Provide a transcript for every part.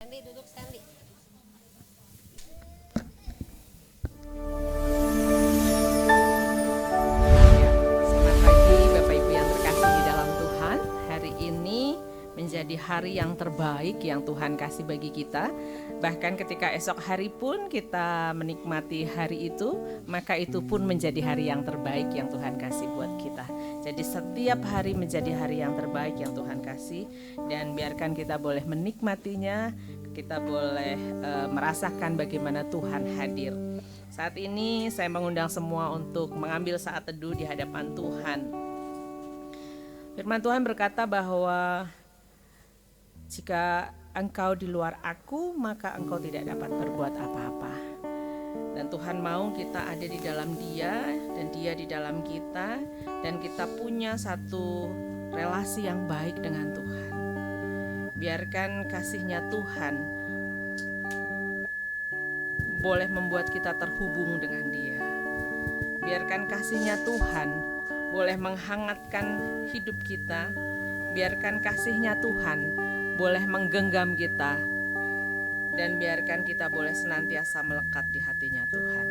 Sandi, duduk Sandi. Selamat pagi Bapak Ibu yang terkasih di dalam Tuhan. Hari ini menjadi hari yang terbaik yang Tuhan kasih bagi kita. Bahkan ketika esok hari pun kita menikmati hari itu, maka itu pun menjadi hari yang terbaik yang Tuhan kasih buat kita. Jadi setiap hari menjadi hari yang terbaik yang Tuhan kasih, dan biarkan kita boleh menikmatinya, kita boleh merasakan bagaimana Tuhan hadir. Saat ini saya mengundang semua untuk mengambil saat teduh di hadapan Tuhan. Firman Tuhan berkata bahwa jika engkau di luar aku, maka engkau tidak dapat berbuat apa-apa. Dan Tuhan mau kita ada di dalam Dia dan Dia di dalam kita, dan kita punya satu relasi yang baik dengan Tuhan. Biarkan kasih-Nya Tuhan boleh membuat kita terhubung dengan Dia. Biarkan kasih-Nya Tuhan boleh menghangatkan hidup kita. Biarkan kasih-Nya Tuhan boleh menggenggam kita, dan biarkan kita boleh senantiasa melekat di hatinya Tuhan.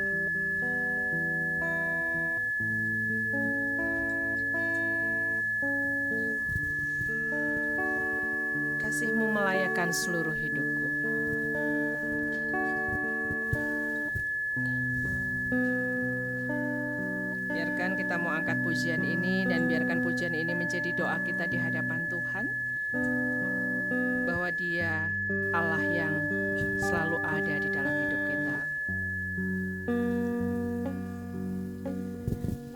Kasih-Mu melayakan seluruh hidupku. Biarkan kita mau angkat pujian ini, dan biarkan pujian ini menjadi doa kita di hadapan Tuhan, bahwa Dia Allah yang selalu ada di dalam hidup kita.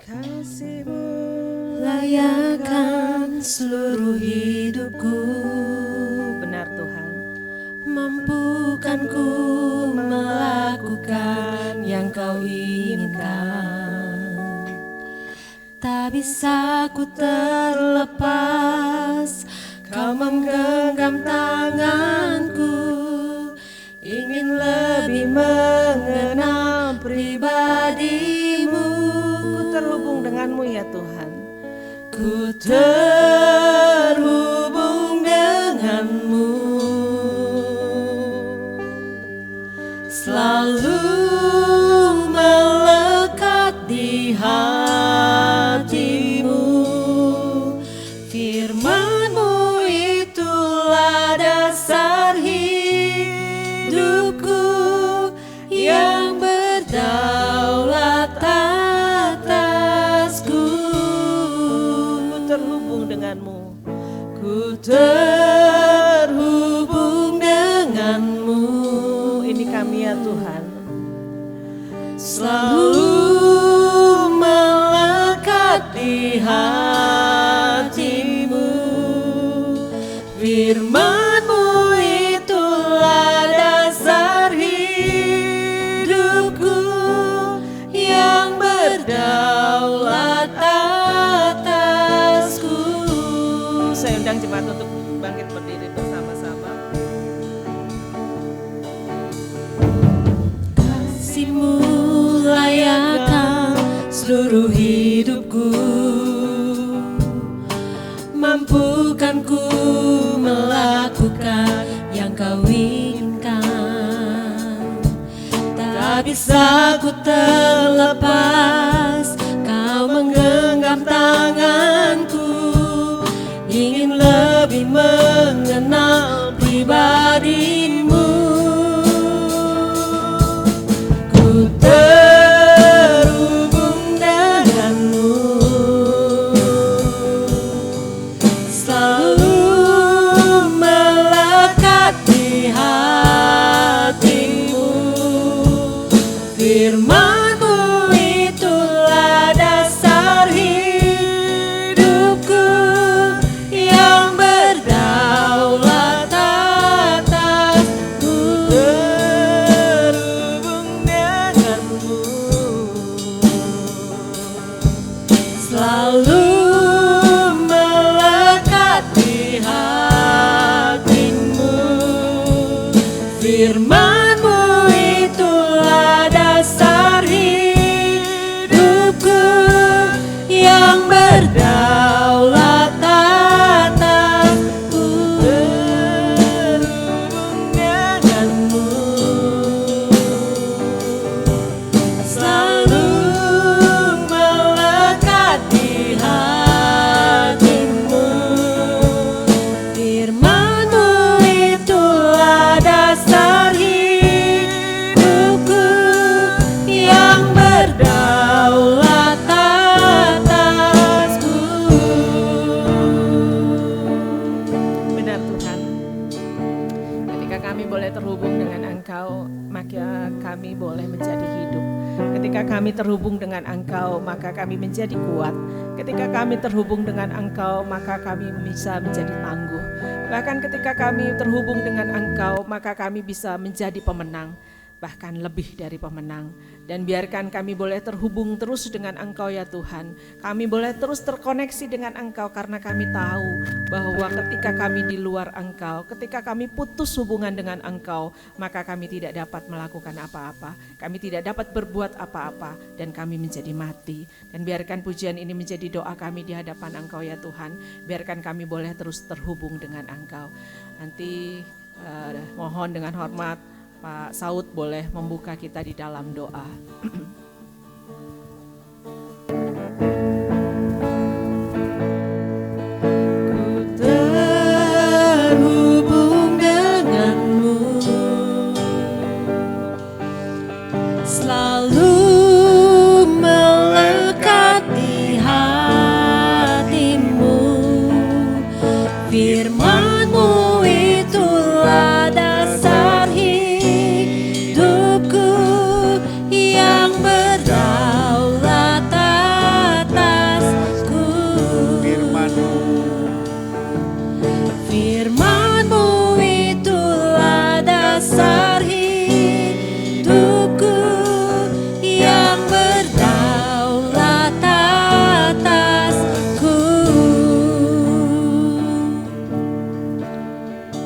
Kasih-Mu layakan seluruh hidupku. Benar Tuhan. Mampukan ku melakukan yang Kau inginkan. Tak bisa ku terlepas, Kau menggenggam tanganku. Ingin lebih mengenal pribadi-Mu. Ku terhubung denganmu ya Tuhan. Ku terhubung denganmu, selalu melekat di hatimu. Firman-Mu itulah dasar hidupku, yang berdaulat atasku. Ku terhubung denganmu. Ku terhubung denganmu. Ini kami ya Tuhan. Selalu melekat di hatimu. Firman-Mu itulah dasar hidupku, yang berdaulat atasku. Saya undang jemaat untuk bangkit berdiri bersama-sama. Kasih-Mu layakan seluruh hidupku. Mampukan ku melakukan yang Kau inginkan. Tak bisa ku terlepas, Kau menggenggam tanganku. Ingin lebih mengenal pribadi-Mu. Ku terhubung denganmu, selalu melekat di hatimu. Firman-Mu itulah dasar hidupku, yang berdaulat atasku. Terhubung denganmu, selalu melekat di hatimu. Firman-Mu itulah dasar hidupku, yang berdaulat atasku. Terhubung denganmu, kami boleh terhubung dengan Engkau, maka kami boleh menjadi hidup. Ketika kami terhubung dengan Engkau, maka kami menjadi kuat. Ketika kami terhubung dengan Engkau, maka kami bisa menjadi tangguh. Bahkan ketika kami terhubung dengan Engkau, maka kami bisa menjadi pemenang, bahkan lebih dari pemenang. Dan biarkan kami boleh terhubung terus dengan Engkau ya Tuhan. Kami boleh terus terkoneksi dengan Engkau karena kami tahu bahwa ketika kami di luar Engkau, ketika kami putus hubungan dengan Engkau, maka kami tidak dapat melakukan apa-apa. Kami tidak dapat berbuat apa-apa dan kami menjadi mati. Dan biarkan pujian ini menjadi doa kami di hadapan Engkau ya Tuhan. Biarkan kami boleh terus terhubung dengan Engkau. Nanti mohon dengan hormat Pak Saud boleh membuka kita di dalam doa. Ku terhubung denganmu, selalu melekat di hatimu. Firman-Mu itulah dasar hidupku yang berdaulat atasku. Firman-Mu itulah dasar hidupku yang berdaulat atasku.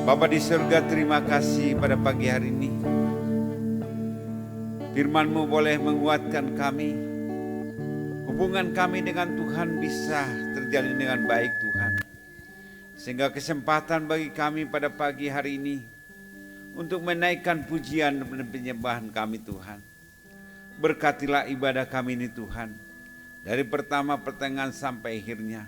Bapa di surga, terima kasih pada pagi hari ini. Firman-Mu boleh menguatkan kami. Hubungan kami dengan Tuhan bisa terjalin dengan baik Tuhan. Sehingga kesempatan bagi kami pada pagi hari ini untuk menaikkan pujian dan penyembahan kami Tuhan. Berkatilah ibadah kami ini Tuhan. Dari pertama pertengahan sampai akhirnya.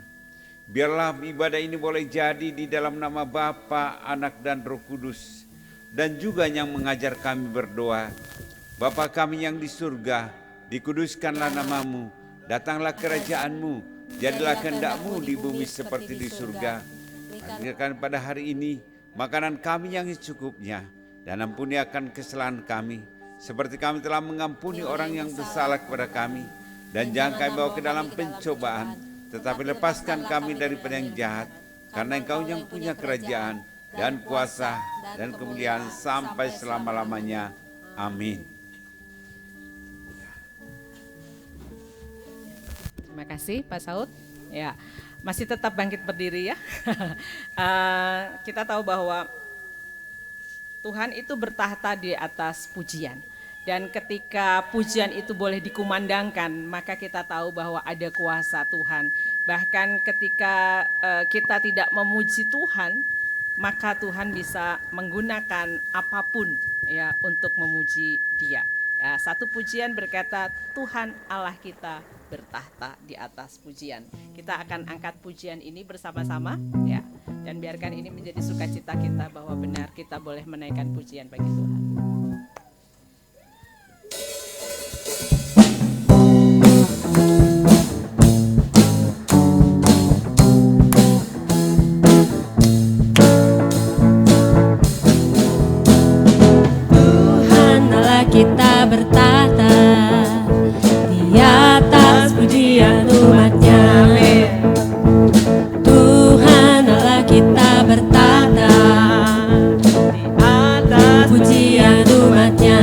Biarlah ibadah ini boleh jadi di dalam nama Bapa, Anak dan Roh Kudus. Dan juga yang mengajar kami berdoa. Bapa kami yang di surga, dikuduskanlah nama-Mu, datanglah kerajaan-Mu, jadilah kehendak-Mu di bumi seperti di surga. Hadirkan pada hari ini makanan kami yang secukupnya, dan ampuni akan kesalahan kami, seperti kami telah mengampuni orang yang bersalah kepada kami. Dan jangan kami bawa ke dalam pencobaan, tetapi lepaskan kami daripada yang jahat, karena Engkau yang punya kerajaan dan kuasa dan kemuliaan sampai selama-lamanya. Amin. Terima kasih Pak Saud. Ya, masih tetap bangkit berdiri ya. Kita tahu bahwa Tuhan itu bertahta di atas pujian. Dan ketika pujian itu boleh dikumandangkan, maka kita tahu bahwa ada kuasa Tuhan. Bahkan ketika kita tidak memuji Tuhan, maka Tuhan bisa menggunakan apapun ya untuk memuji Dia. Ya, satu pujian berkata, Tuhan Allah kita bertahta di atas pujian. Kita akan angkat pujian ini bersama-sama ya. Dan biarkan ini menjadi sukacita kita bahwa benar kita boleh menaikkan pujian bagi Tuhan. Tuhan Allah kita bertahta di atas pujian umat-Nya. Tuhan Allah kita bertahta di atas pujian umat-Nya.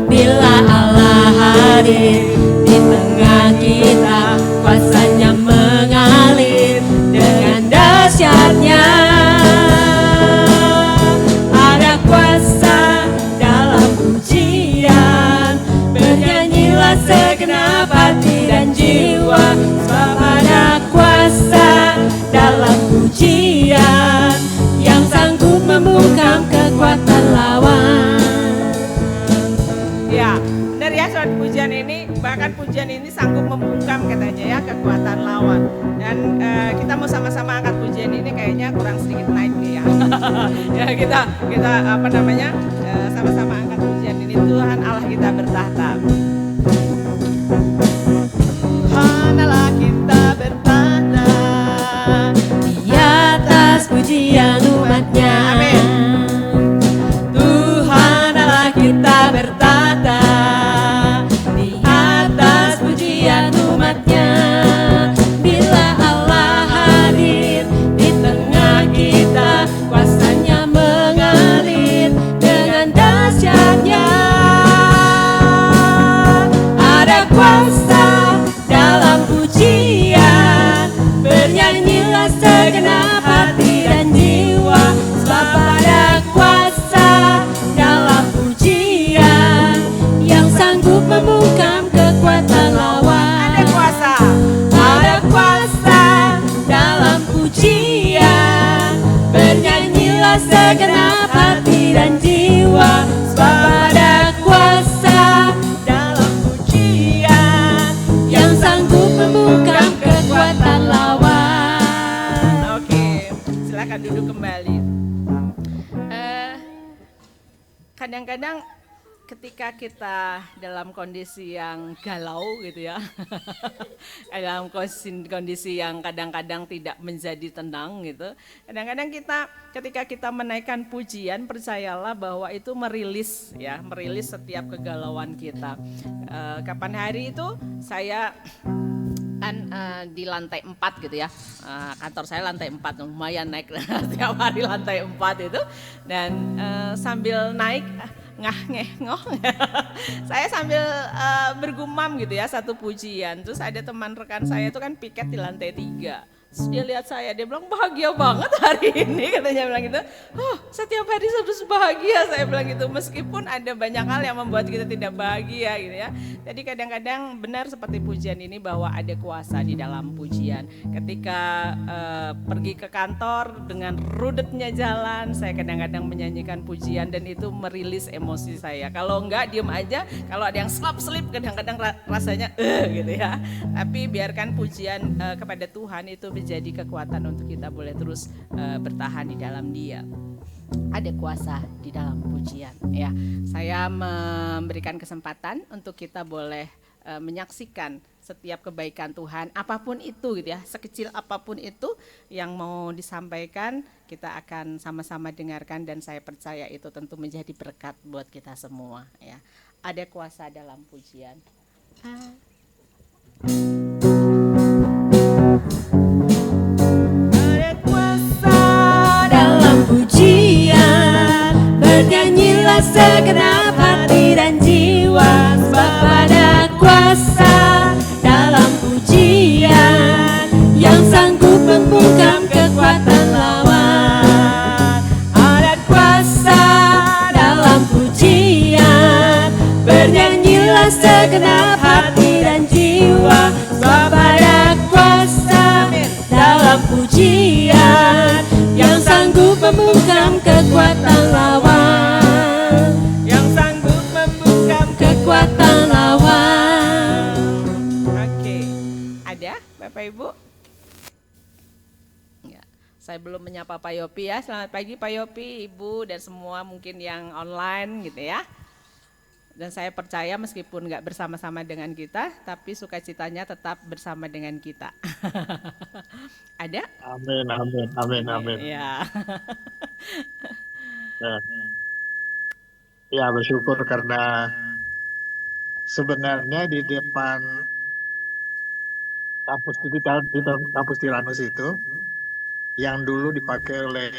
Bila Allah hadir di tengah kita, kuasa-Nya mengalir dengan dahsyat-Nya. Ada kuasa dalam pujian, bernyanyilah segenap hati dan jiwa, sebab ada kuasa dalam pujian yang sanggup membungkam kekuatan lawan. Ya, benar ya surat pujian ini, bahkan pujian ini sanggup membungkam katanya ya kekuatan lawan. Dan kita mau sama-sama angkat pujian ini kayaknya kurang sedikit naik nih ya. Ya kita apa namanya sama-sama angkat pujian ini. Tuhan Allah kita bertahta. Tuhan Allah kita bertahta Di atas pujian umat-Nya. Amin. kadang-kadang ketika kita dalam kondisi yang galau gitu ya, dalam kondisi yang kadang-kadang tidak menjadi tenang gitu, kadang-kadang kita ketika kita menaikkan pujian, percayalah bahwa itu merilis setiap kegalauan kita. Kapan hari itu saya kan di lantai 4 gitu ya, kantor saya lantai 4, lumayan naik tiap hari lantai 4 itu, dan sambil naik ngoh saya sambil bergumam gitu ya satu pujian. Terus ada teman rekan saya itu kan piket di lantai 3. Terus dia lihat saya, dia bilang bahagia banget hari ini, katanya bilang gitu. Oh, setiap hari harus bahagia, saya bilang gitu, meskipun ada banyak hal yang membuat kita tidak bahagia gitu ya. Jadi kadang-kadang benar seperti pujian ini bahwa ada kuasa di dalam pujian. Ketika pergi ke kantor dengan rudetnya jalan, saya kadang-kadang menyanyikan pujian dan itu merilis emosi saya. Kalau enggak diem aja, kalau ada yang slap-slip kadang-kadang rasanya gitu ya. Tapi biarkan pujian kepada Tuhan itu menjadi kekuatan untuk kita boleh terus bertahan di dalam Dia. Ada kuasa di dalam pujian ya. Saya memberikan kesempatan untuk kita boleh menyaksikan setiap kebaikan Tuhan, apapun itu gitu ya, sekecil apapun itu yang mau disampaikan, kita akan sama-sama dengarkan dan saya percaya itu tentu menjadi berkat buat kita semua ya. Ada kuasa dalam pujian. Pujian, bernyanyilah segenap hati dan jiwa, sebab ada kuasa dalam pujian yang sanggup membungkam kekuatan lawan. Ada kuasa dalam pujian, bernyanyilah segenap hati dan jiwa, sebab ada kuasa dalam pujian yang sanggup membungkam kekuatan lawan, yang sanggup membungkam kekuatan lawan. Oke, ada Bapak Ibu? Ya, saya belum menyapa Pak Yopi ya. Selamat pagi Pak Yopi, Ibu dan semua mungkin yang online gitu ya. Dan saya percaya meskipun nggak bersama-sama dengan kita, tapi sukacitanya tetap bersama dengan kita. Ada? Amin, amin, amin, amin. Ya. Ya, ya, bersyukur karena sebenarnya di depan kampus di kampus Tiranus itu yang dulu dipakai oleh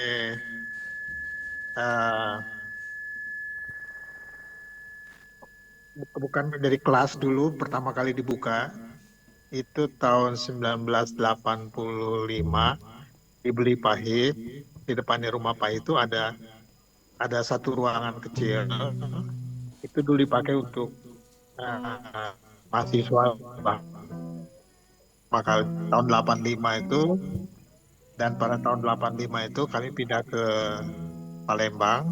bukan dari kelas dulu pertama kali dibuka itu tahun 1985 dibeli Pahit. Di depannya rumah Pahit itu ada satu ruangan kecil, itu dulu dipakai untuk mahasiswa. Maka tahun 85 itu, dan pada tahun 85 itu kami pindah ke Palembang,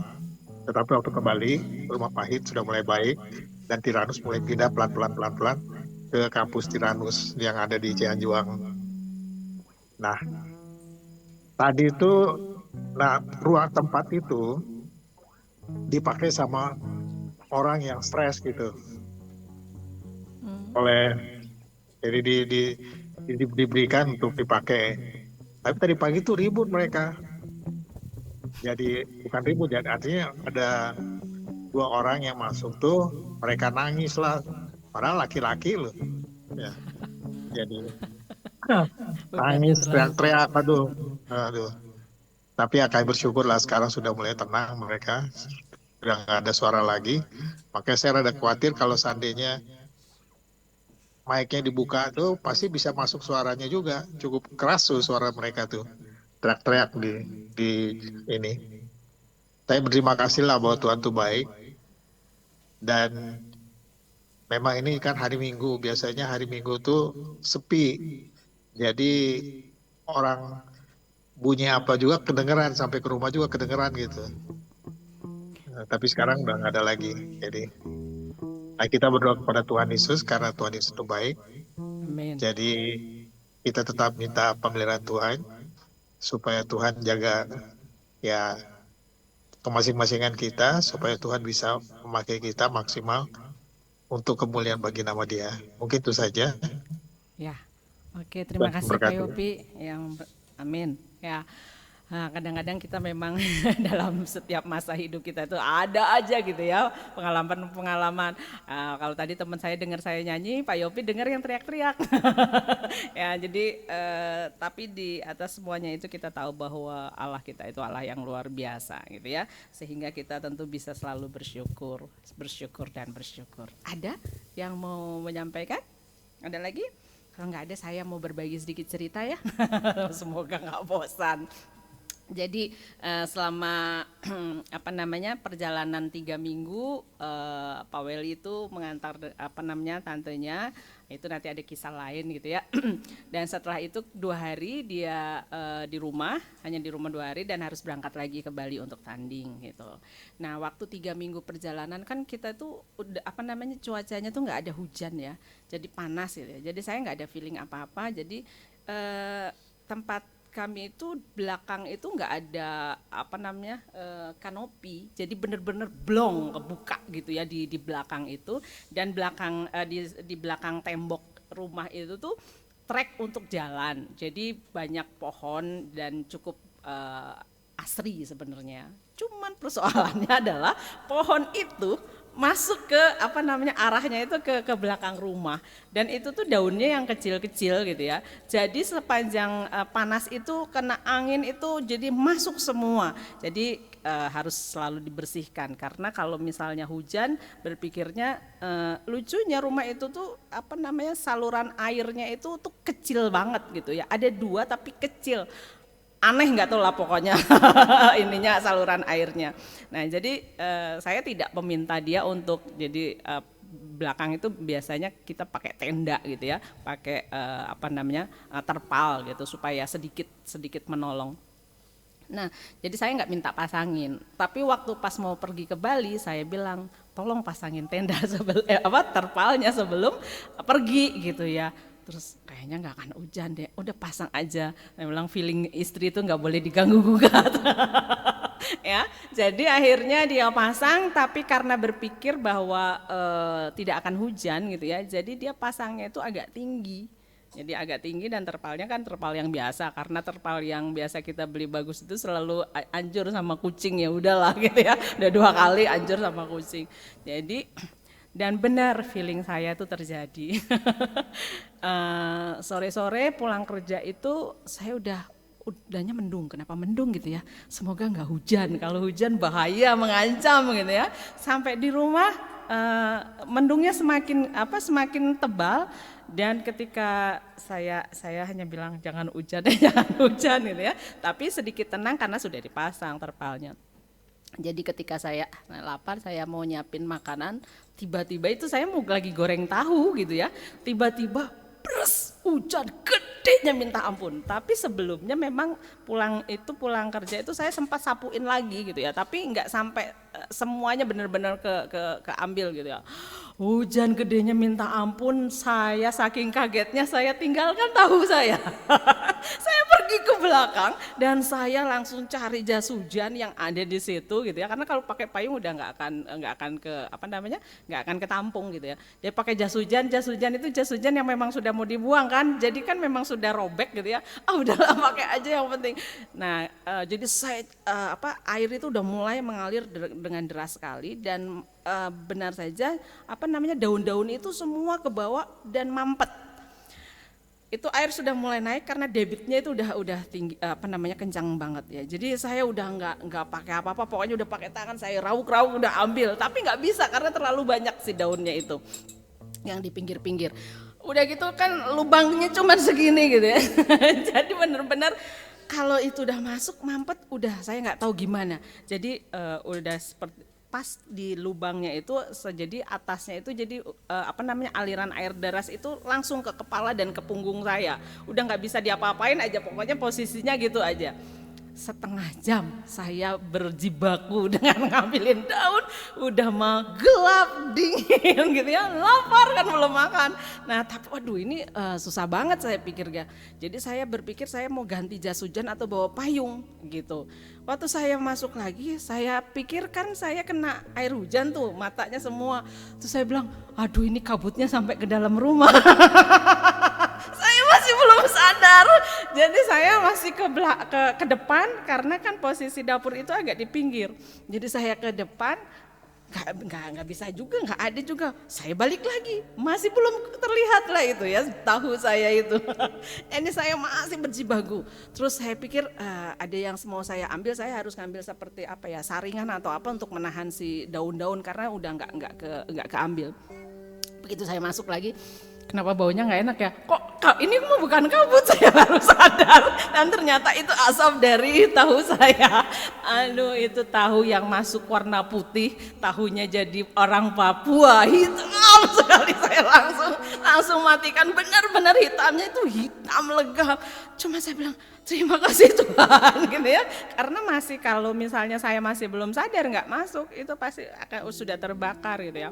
tetapi waktu kembali rumah Pahit sudah mulai baik dan Tiranus mulai pindah pelan-pelan ke kampus Tiranus yang ada di Cianjuang. Nah, tadi itu, ruang tempat itu dipakai sama orang yang stres gitu, jadi diberikan untuk dipakai. Tapi tadi pagi itu ribut mereka. Jadi bukan ribut, jadi artinya ada 2 orang yang masuk tuh, mereka nangis lah, padahal laki-laki loh. Ya. Jadi nangis, teriak-teriak, aduh. Tapi ya kami bersyukur lah sekarang sudah mulai tenang mereka, sudah nggak ada suara lagi. Makanya saya rada khawatir kalau seandainya mic-nya dibuka tuh pasti bisa masuk suaranya juga, cukup keras tuh suara mereka tuh, teriak-teriak di ini. Saya berterima kasih lah bahwa Tuhan tuh baik, dan memang ini kan hari Minggu, biasanya hari Minggu tuh sepi, jadi orang bunyi apa juga kedengeran, sampai ke rumah juga kedengeran gitu. Tapi sekarang udah nggak ada lagi. Jadi kita berdoa kepada Tuhan Yesus karena Tuhan Yesus itu baik. Amin. Jadi kita tetap minta pemeliharaan Tuhan supaya Tuhan jaga ya kemasing-masingan kita supaya Tuhan bisa memakai kita maksimal untuk kemuliaan bagi nama Dia. Mungkin itu saja. Ya, oke, terima Tuhan kasih Pak memberkati. Yopi. Amin. Ya, nah, kadang-kadang kita memang dalam setiap masa hidup kita itu ada aja gitu ya pengalaman-pengalaman. Kalau tadi teman saya dengar saya nyanyi, Pak Yopi dengar yang teriak-teriak. Ya, jadi tapi di atas semuanya itu kita tahu bahwa Allah kita itu Allah yang luar biasa gitu ya. Sehingga kita tentu bisa selalu bersyukur dan bersyukur. Ada yang mau menyampaikan? Ada lagi? Kalau nggak ada, saya mau berbagi sedikit cerita ya. Semoga nggak bosan. Jadi selama perjalanan 3 minggu, Pak Weli itu mengantar tantenya, itu nanti ada kisah lain gitu ya. Dan setelah itu 2 hari dia di rumah, hanya di rumah 2 hari dan harus berangkat lagi ke Bali untuk tanding gitu. Nah, waktu 3 minggu perjalanan kan kita tuh cuacanya tuh nggak ada hujan ya, jadi panas gitu ya. Jadi saya nggak ada feeling apa-apa. Jadi tempat kami itu belakang itu nggak ada kanopi, jadi bener-bener blong kebuka gitu ya di belakang itu. Dan belakang di belakang tembok rumah itu tuh trek untuk jalan, jadi banyak pohon dan cukup asri sebenarnya. Cuman persoalannya adalah pohon itu masuk ke arahnya itu ke belakang rumah, dan itu tuh daunnya yang kecil-kecil gitu ya. Jadi sepanjang panas itu kena angin itu jadi masuk semua. Jadi harus selalu dibersihkan, karena kalau misalnya hujan berpikirnya lucunya rumah itu tuh saluran airnya itu tuh kecil banget gitu ya. Ada 2 tapi kecil. Aneh nggak tahu lah pokoknya ininya saluran airnya. Nah, jadi saya tidak meminta dia untuk jadi belakang itu biasanya kita pakai tenda gitu ya, pakai terpal gitu supaya sedikit menolong. Nah, jadi saya nggak minta pasangin, tapi waktu pas mau pergi ke Bali saya bilang tolong pasangin tenda terpalnya sebelum pergi gitu ya. Terus kayaknya nggak akan hujan deh, udah pasang aja. Saya bilang feeling istri itu nggak boleh diganggu gugat. Ya, jadi akhirnya dia pasang, tapi karena berpikir bahwa tidak akan hujan gitu ya, jadi dia pasangnya itu agak tinggi. Jadi agak tinggi, dan terpalnya kan terpal yang biasa, karena terpal yang biasa kita beli bagus itu selalu hancur sama kucing, ya udahlah gitu ya. Udah 2 kali hancur sama kucing. Jadi dan benar feeling saya itu terjadi. Sore-sore pulang kerja itu saya udahnya mendung. Kenapa mendung gitu ya? Semoga nggak hujan. Kalau hujan bahaya, mengancam gitu ya. Sampai di rumah mendungnya semakin tebal, dan ketika saya hanya bilang jangan hujan, jangan hujan gitu ya. Tapi sedikit tenang karena sudah dipasang terpalnya. Jadi ketika saya lapar, saya mau nyiapin makanan, tiba-tiba itu saya mau lagi goreng tahu gitu ya, tiba-tiba bres, hujan gedenya minta ampun. Tapi sebelumnya memang pulang kerja itu saya sempat sapuin lagi gitu ya, tapi nggak sampai semuanya benar-benar keambil gitu ya. Hujan gedenya minta ampun, saya saking kagetnya saya tinggalkan tahu saya. Saya pergi ke belakang dan saya langsung cari jas hujan yang ada di situ gitu ya, karena kalau pakai payung udah nggak akan ketampung gitu ya. Dia pakai jas hujan itu jas hujan yang memang sudah mau dibuang kan, jadi kan memang sudah robek gitu ya. Udahlah pakai aja yang penting. Nah, jadi saya air itu udah mulai mengalir dengan deras sekali, dan benar saja daun-daun itu semua ke bawah dan mampet. Itu air sudah mulai naik karena debitnya itu udah tinggi, kencang banget ya. Jadi saya udah nggak pakai apa-apa, pokoknya udah pakai tangan saya rauk-rauk udah ambil, tapi nggak bisa karena terlalu banyak si daunnya itu yang di pinggir-pinggir. Udah gitu kan lubangnya cuma segini gitu ya. Jadi benar-benar kalau itu udah masuk mampet, udah saya nggak tahu gimana. Jadi udah seperti pas di lubangnya itu, jadi atasnya itu jadi aliran air deras itu langsung ke kepala dan ke punggung saya. Udah nggak bisa diapa-apain aja, pokoknya posisinya gitu aja. setengah jam saya berjibaku dengan ngambilin daun, udah mah gelap, dingin gitu ya, lapar kan belum makan. Nah tapi waduh ini susah banget saya pikir ya. Jadi saya berpikir saya mau ganti jas hujan atau bawa payung gitu. Waktu saya masuk lagi, saya pikir kan saya kena air hujan tuh, matanya semua. Terus saya bilang, aduh ini kabutnya sampai ke dalam rumah. Saya masih belum sadar, jadi saya masih ke depan karena kan posisi dapur itu agak di pinggir. Jadi saya ke depan, nggak bisa juga, nggak ada juga. Saya balik lagi, masih belum terlihat lah itu ya tahu saya itu. Ini saya masih berjibaku. Terus saya pikir ada yang mau saya ambil, saya harus ngambil seperti apa ya, saringan atau apa untuk menahan si daun-daun karena udah nggak keambil. Begitu saya masuk lagi, kenapa baunya nggak enak ya? Kok ini mah bukan kabut, saya baru sadar. Dan ternyata itu asap dari tahu saya. Aduh itu tahu yang masuk warna putih, tahunya jadi orang Papua, hitam sekali. Saya langsung matikan, benar-benar hitamnya itu hitam legam. Cuma saya bilang terima kasih Tuhan gitu ya. Karena masih kalau misalnya saya masih belum sadar nggak masuk, itu pasti akan sudah terbakar gitu ya.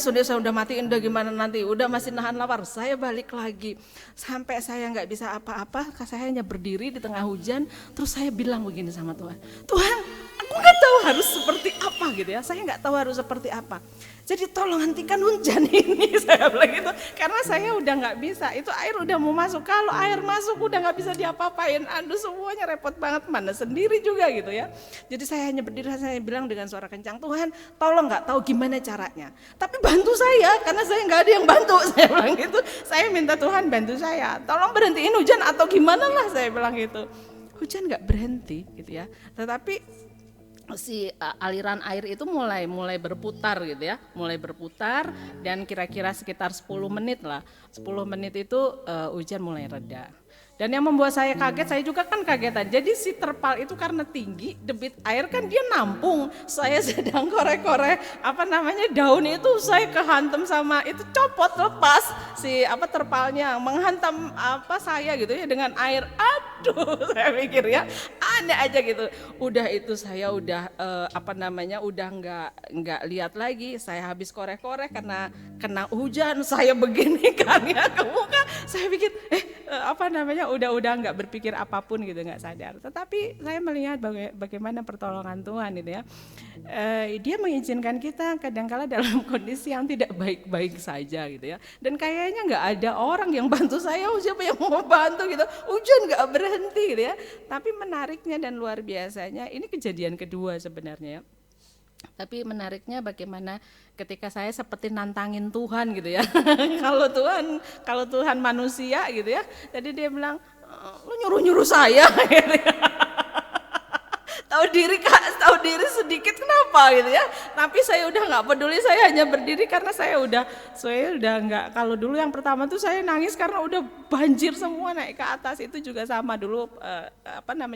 Saya udah matiin, udah gimana nanti, udah masih nahan lapar, saya balik lagi. Sampai saya nggak bisa apa-apa, saya hanya berdiri di tengah hujan, terus saya bilang begini sama Tuhan, Tuhan aku nggak tahu harus seperti apa gitu ya, saya nggak tahu harus seperti apa. Jadi tolong hentikan hujan ini, saya bilang gitu, karena saya udah nggak bisa, itu air udah mau masuk, kalau air masuk udah nggak bisa diapa-apain, aduh semuanya repot banget, mana sendiri juga gitu ya. Jadi saya hanya berdiri, saya bilang dengan suara kencang, Tuhan tolong, nggak tahu gimana caranya, tapi bantu saya, karena saya nggak ada yang bantu, saya bilang gitu. Saya minta Tuhan bantu saya, tolong berhentiin hujan atau gimana lah, saya bilang gitu. Hujan nggak berhenti gitu ya, tetapi si aliran air itu mulai berputar gitu ya, mulai berputar dan kira-kira sekitar 10 menit lah, 10 menit itu hujan mulai reda. Dan yang membuat saya kaget, saya juga kan kagetan. Jadi si terpal itu karena tinggi, debit air kan dia nampung. Saya sedang korek-korek daun itu, saya kehantam sama itu, copot lepas si terpalnya, menghantam saya gitu ya dengan air. Aduh, saya pikir ya aneh aja gitu. Udah itu saya udah udah nggak lihat lagi. Saya habis korek-korek karena kena hujan, saya begini kan ya ke muka. Saya pikir udah nggak berpikir apapun gitu, nggak sadar. Tetapi saya melihat bagaimana pertolongan Tuhan itu ya. Dia mengizinkan kita kadang-kala dalam kondisi yang tidak baik-baik saja gitu ya. Dan kayaknya nggak ada orang yang bantu saya, siapa yang mau bantu gitu. Hujan nggak berhenti gitu ya. Tapi menariknya dan luar biasanya, ini kejadian kedua sebenarnya ya. Tapi menariknya bagaimana ketika saya seperti nantangin Tuhan gitu ya. kalau Tuhan manusia gitu ya. Jadi dia bilang, lu nyuruh saya gitu ya. Tahu diri sedikit kenapa gitu ya. Tapi saya udah nggak peduli, saya hanya berdiri karena saya udah nggak. Kalau dulu yang pertama tuh saya nangis karena udah banjir semua naik ke atas, itu juga sama dulu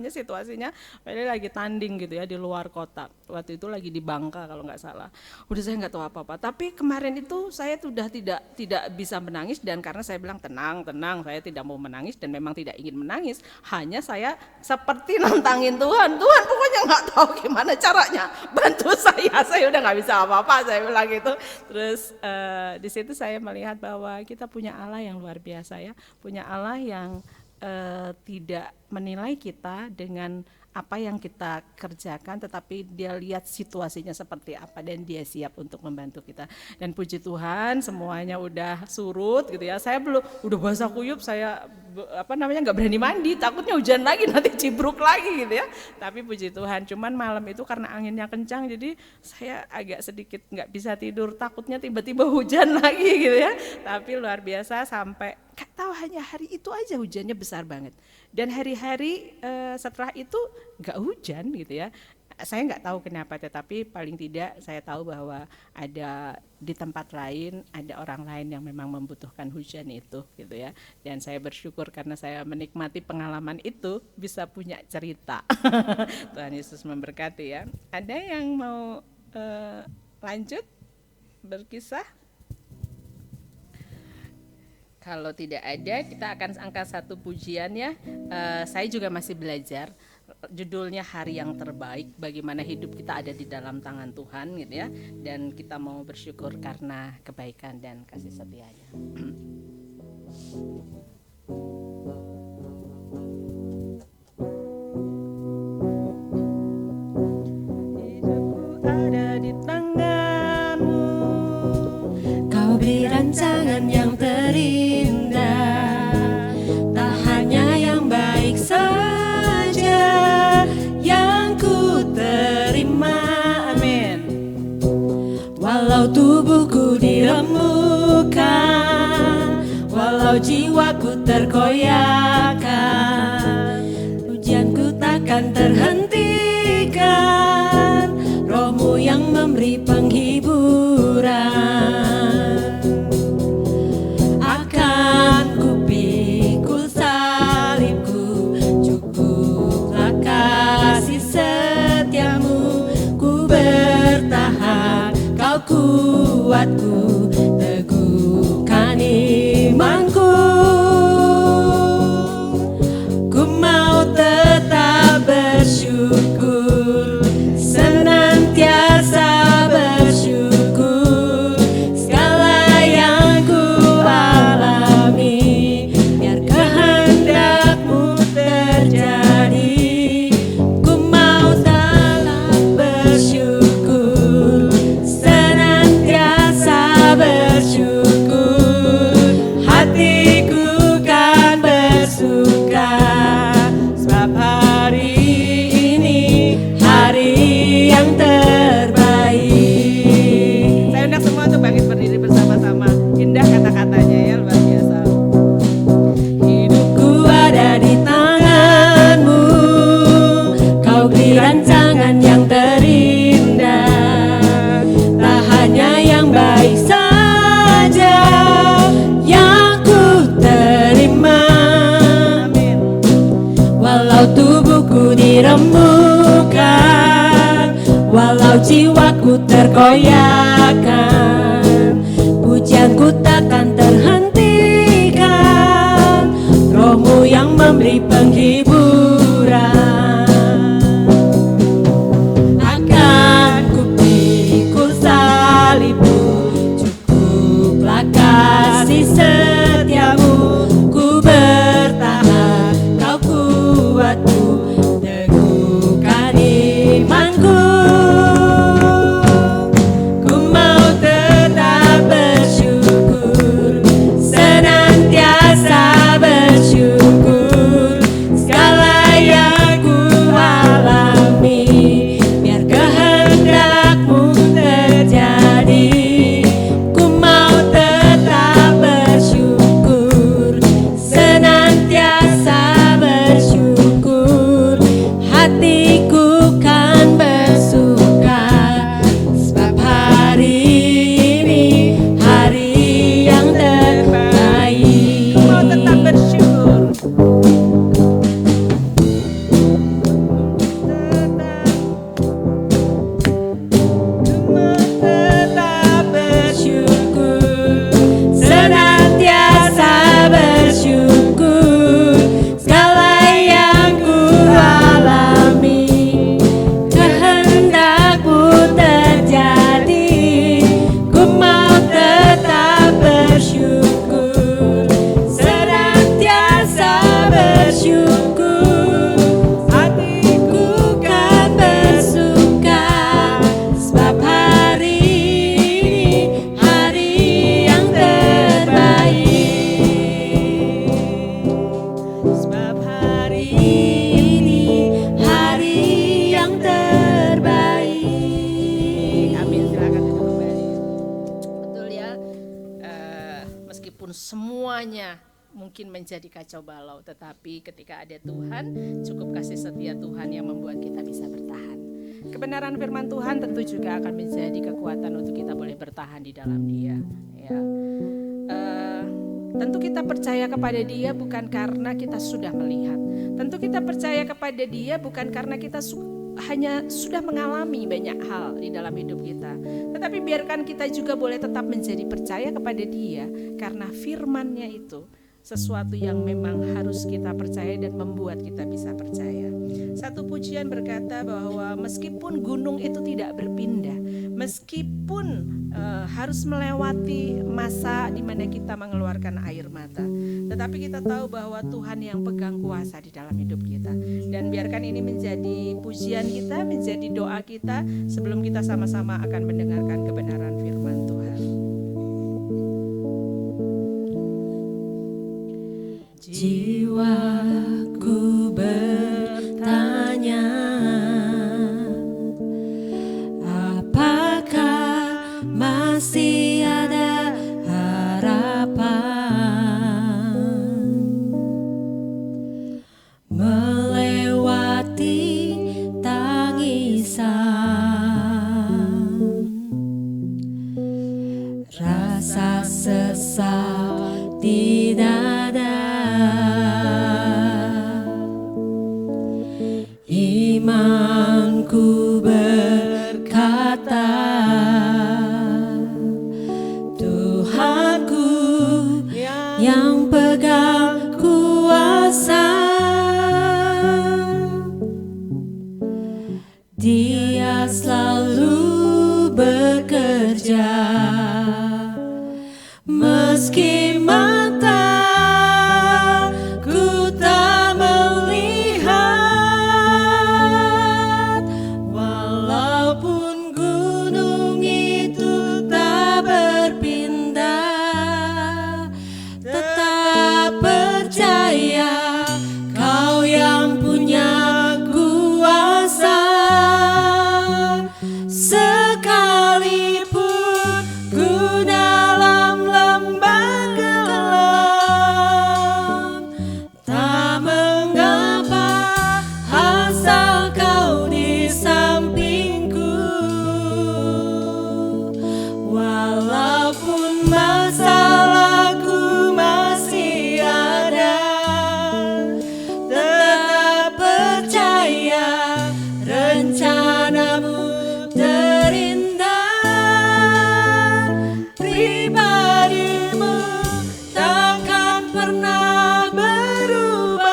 situasinya. Padahal lagi tanding gitu ya di luar kota. Waktu itu lagi di Bangka kalau nggak salah. Udah saya nggak tahu apa-apa. Tapi kemarin itu saya sudah tidak bisa menangis, dan karena saya bilang tenang, saya tidak mau menangis dan memang tidak ingin menangis. Hanya saya seperti nantangin Tuhan pokoknya nggak tahu gimana caranya, bantu saya udah nggak bisa apa-apa, saya bilang gitu. Terus di situ saya melihat bahwa kita punya Allah yang luar biasa ya, punya Allah yang tidak menilai kita dengan apa yang kita kerjakan, tetapi dia lihat situasinya seperti apa dan dia siap untuk membantu kita. Dan puji Tuhan semuanya udah surut gitu ya. Saya udah basah kuyup, saya nggak berani mandi, takutnya hujan lagi nanti cibruk lagi gitu ya. Tapi puji Tuhan, cuman malam itu karena anginnya kencang, jadi saya agak sedikit nggak bisa tidur, takutnya tiba-tiba hujan lagi gitu ya. Tapi luar biasa, sampai nggak tahu hanya hari itu aja hujannya besar banget. Dan hari-hari setelah itu nggak hujan gitu ya. Saya nggak tahu kenapa, tetapi paling tidak saya tahu bahwa ada di tempat lain, ada orang lain yang memang membutuhkan hujan itu gitu ya. Dan saya bersyukur karena saya menikmati pengalaman itu, bisa punya cerita. Tuhan Yesus memberkati ya. Ada yang mau lanjut berkisah? Kalau tidak ada, kita akan angkat satu pujian ya. Saya juga masih belajar. judulnya hari yang terbaik, bagaimana hidup kita ada di dalam tangan Tuhan gitu ya, dan kita mau bersyukur karena kebaikan dan kasih setianya. Hidupku ada di tanganmu, Kau beri rancangan yang terindah, tak hanya yang baik saja yang ku terima. amin. Walau tubuhku diremukkan, walau jiwaku terkoyakkan, ujianku takkan terhentikan, Roh-Mu yang memberi penghiburan. Akan ku pikul salibku, cukuplah kasih setiamu, ku bertahan, kau kuatku, teguhkan imanku. Ku mau tetap bersyukur, senantiasa bersyukur, segala yang ku alami, biar kehendak-Mu terjadi. Ku mau tetap bersyukur, senantiasa bersyukur, hatiku kan bersuka, sebab hari ini hari yang terbaik. Saya undang semua untuk bangkit berdiri bersama-sama. Indah kata-katanya ya, luar biasa. Hidupku ada di tangan-Mu, Kau beri rancangan yang terindah, tak hanya yang baik saja yang ku terima. Amin. Walau tubuhku diremukkan, walau jiwaku terkoyakkan, pujianku takkan terhentikan, Roh-Mu yang memberi penghiburan. Akan ku pikul salibmu, cukuplah kasih setiamu, ku bertahan, kau kuatku, teguhkan imanku. Ku mau tetap bersyukur, senantiasa bersyukur, segala yang ku alami, biar kehendak-Mu terjadi. Ku mau tetap bersyukur, senantiasa bersyukur, hatiku kan bersuka, sebab hari ini hari yang terbaik. Mau tetap bersyukur. Tetap bersyukur, senantiasa bersyukur, segala yang ku alami, kehendak-Mu terjadi. Ku mau tetap bersyukur, senantiasa bersyukur, hatiku kan bersuka, sebab hari ini hari yang terbaik. Sebab hari ini hari yang terbaik. Amin, silakan duduk kembali. Betul ya, meskipun semuanya mungkin menjadi kacau balau, tetapi ketika ada Tuhan, cukup kasih setia Tuhan yang membuat kita bisa bertahan. Kebenaran firman Tuhan tentu juga akan menjadi kekuatan untuk kita boleh bertahan di dalam Dia. Ya. Tentu kita percaya kepada Dia bukan karena kita sudah melihat. Tentu kita percaya kepada Dia bukan karena kita hanya sudah mengalami banyak hal di dalam hidup kita. Tetapi biarkan kita juga boleh tetap menjadi percaya kepada Dia, karena firman-Nya itu sesuatu yang memang harus kita percaya dan membuat kita bisa percaya. Satu pujian berkata bahwa meskipun gunung itu tidak berpindah, meskipun harus melewati masa di mana kita mengeluarkan air mata, tetapi kita tahu bahwa Tuhan yang pegang kuasa di dalam hidup kita. Dan biarkan ini menjadi pujian kita, menjadi doa kita sebelum kita sama-sama akan mendengarkan kebenaran firman Tuhan. Jiwaku bertanya, apakah masih ada harapan melewati tangisan, rasa sesak di dada. Imanku berkata, Tuhanku yang pegang kuasa, Dia selalu bekerja meski mataku tak melihat, walaupun gunung itu tak berpindah, tetap percaya Kau yang punya kuasa. Sekalipun ku dalam lembah gelap, tak mengapa asal Kau di sampingku. Walaupun masalahku masih ada, tetap percaya rencanamu terindah. Pribadimu takkan pernah berubah.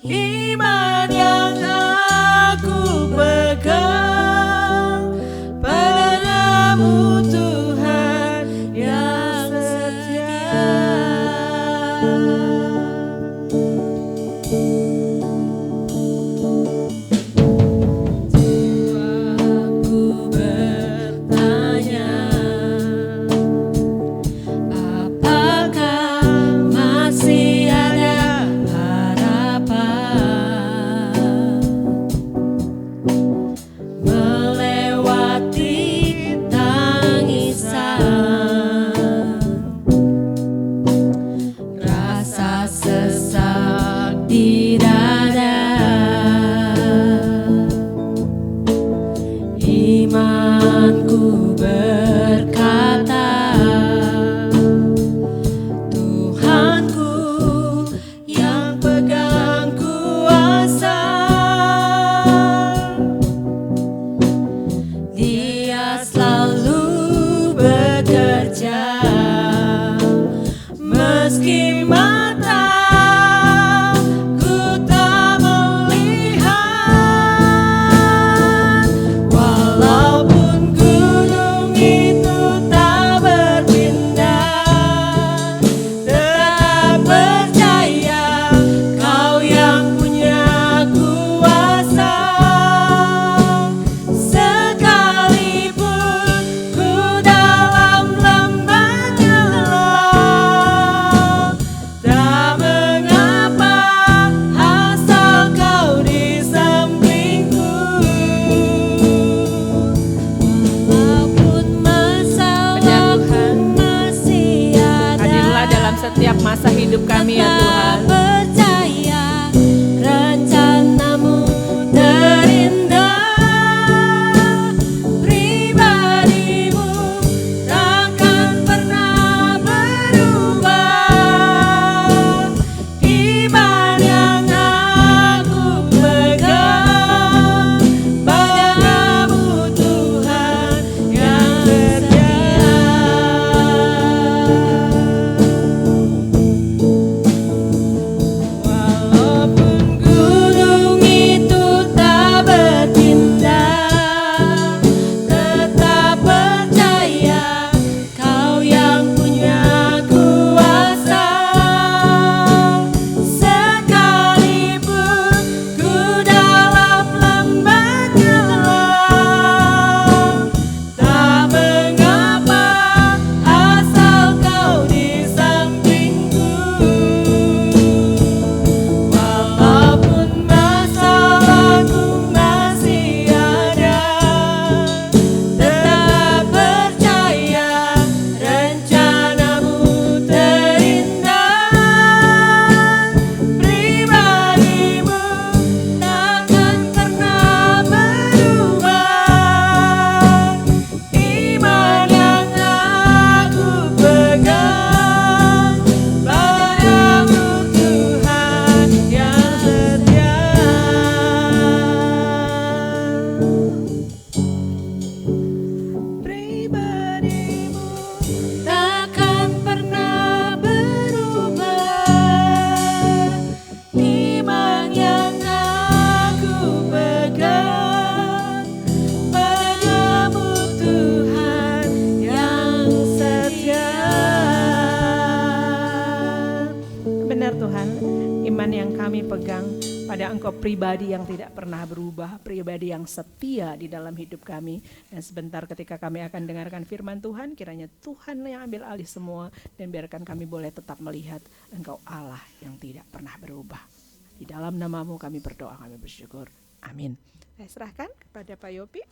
Iman yang aku pegang padamu, Tuhan yang setia. Jiwaku bertanya, apakah masih ada harapan melewati tangisan, rasa sesak di dada. Imanku berkata, Tuhanku yang pegang kuasa, Dia selalu bekerja meski mataku tak melihat, walaupun gunung Engkau pribadi yang tidak pernah berubah, pribadi yang setia di dalam hidup kami. Dan sebentar ketika kami akan dengarkan firman Tuhan, kiranya Tuhan yang ambil alih semua, dan biarkan kami boleh tetap melihat Engkau Allah yang tidak pernah berubah. Di dalam nama-Mu kami berdoa, kami bersyukur. Amin. Saya serahkan kepada Pak Yopi.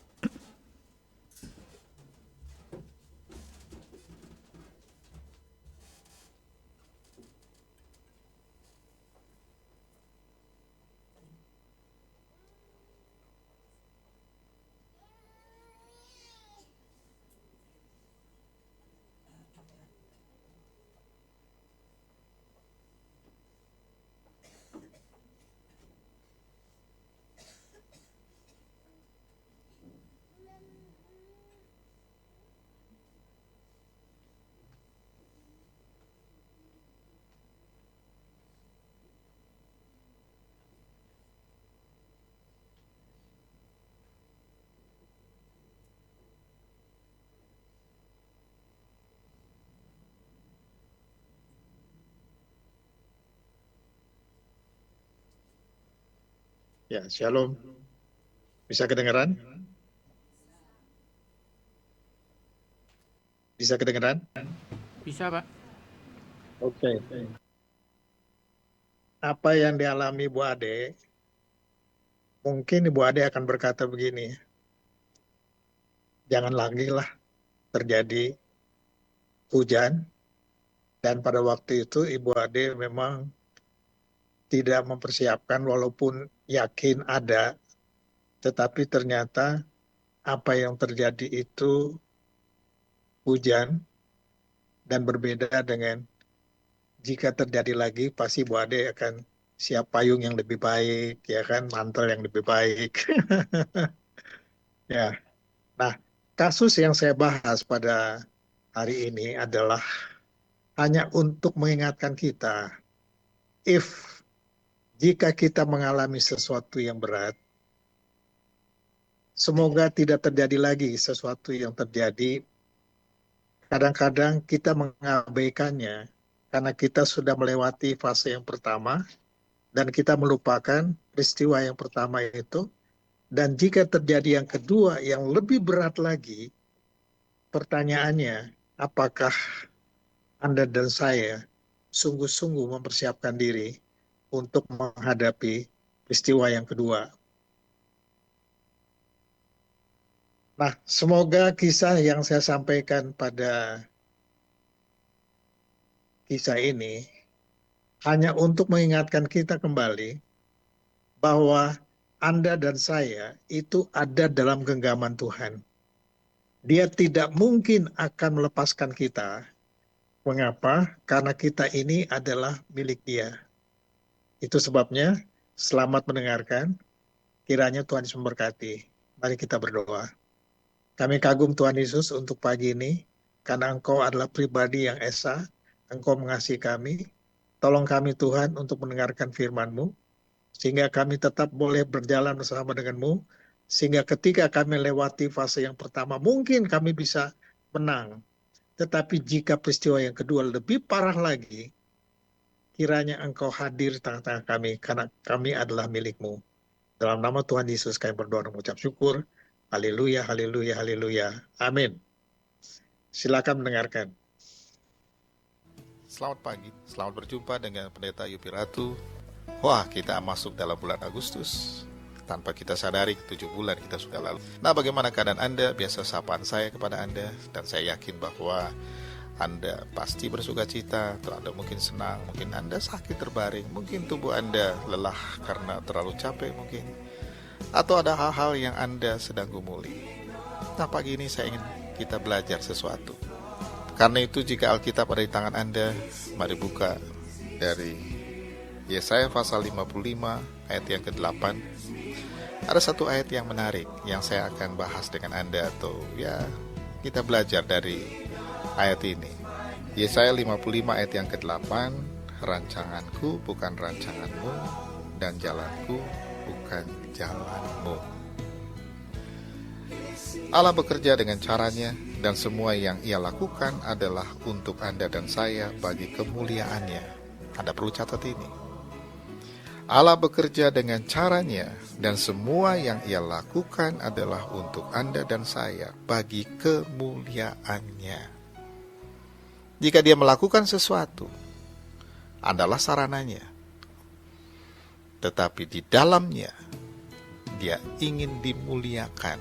Ya, shalom. Bisa kedengaran? Bisa kedengaran? Bisa, Pak. Oke. Apa yang dialami Bu Ade, mungkin Ibu Ade akan berkata begini, jangan lagi lah terjadi hujan, dan pada waktu itu Ibu Ade memang tidak mempersiapkan walaupun yakin ada, tetapi ternyata apa yang terjadi itu hujan dan berbeda dengan jika terjadi lagi pasti Bu Ade akan siap payung yang lebih baik, ya kan, mantel yang lebih baik. Ya. Nah, kasus yang saya bahas pada hari ini adalah hanya untuk mengingatkan kita, jika kita mengalami sesuatu yang berat, semoga tidak terjadi lagi sesuatu yang terjadi. Kadang-kadang kita mengabaikannya karena kita sudah melewati fase yang pertama dan kita melupakan peristiwa yang pertama itu. Dan jika terjadi yang kedua yang lebih berat lagi, pertanyaannya, apakah Anda dan saya sungguh-sungguh mempersiapkan diri untuk menghadapi peristiwa yang kedua? Nah, semoga kisah yang saya sampaikan pada kisah ini hanya untuk mengingatkan kita kembali bahwa Anda dan saya itu ada dalam genggaman Tuhan. Dia tidak mungkin akan melepaskan kita. Mengapa? Karena kita ini adalah milik Dia. Itu sebabnya, selamat mendengarkan. Kiranya Tuhan Yesus memberkati. Mari kita berdoa. Kami kagum Tuhan Yesus untuk pagi ini, karena Engkau adalah pribadi yang esa, Engkau mengasihi kami. Tolong kami Tuhan untuk mendengarkan firman-Mu, sehingga kami tetap boleh berjalan bersama dengan-Mu, sehingga ketika kami lewati fase yang pertama, mungkin kami bisa menang. Tetapi jika peristiwa yang kedua lebih parah lagi, kiranya Engkau hadir di tengah-tengah kami, karena kami adalah milik-Mu. Dalam nama Tuhan Yesus kami berdoa dan mengucap syukur. Haleluya, haleluya, haleluya. Amin. Silakan mendengarkan. Selamat pagi, selamat berjumpa dengan Pendeta Yopi Ratu. Wah, kita masuk dalam bulan Agustus. Tanpa kita sadari, 7 bulan kita sudah lalu. Nah, bagaimana keadaan Anda? Biasa sapaan saya kepada Anda, dan saya yakin bahwa Anda pasti bersuka cita, atau Anda mungkin senang, mungkin Anda sakit terbaring, mungkin tubuh Anda lelah karena terlalu capek mungkin, atau ada hal-hal yang Anda sedang gumuli. Nah, pagi ini saya ingin kita belajar sesuatu. Karena itu jika Alkitab ada di tangan Anda, mari buka dari Yesaya pasal 55 ayat yang ke-8. Ada satu ayat yang menarik yang saya akan bahas dengan Anda, atau ya kita belajar dari ayat ini. Yesaya 55 ayat yang ke-8, rancanganku bukan rancanganmu, dan jalanku bukan jalanmu. Allah bekerja dengan caranya, dan semua yang Ia lakukan adalah untuk Anda dan saya bagi kemuliaannya. Anda perlu catat ini. Allah bekerja dengan caranya dan semua yang ia lakukan adalah untuk Anda dan saya bagi kemuliaannya. Jika dia melakukan sesuatu, Andalah sarananya. Tetapi di dalamnya, dia ingin dimuliakan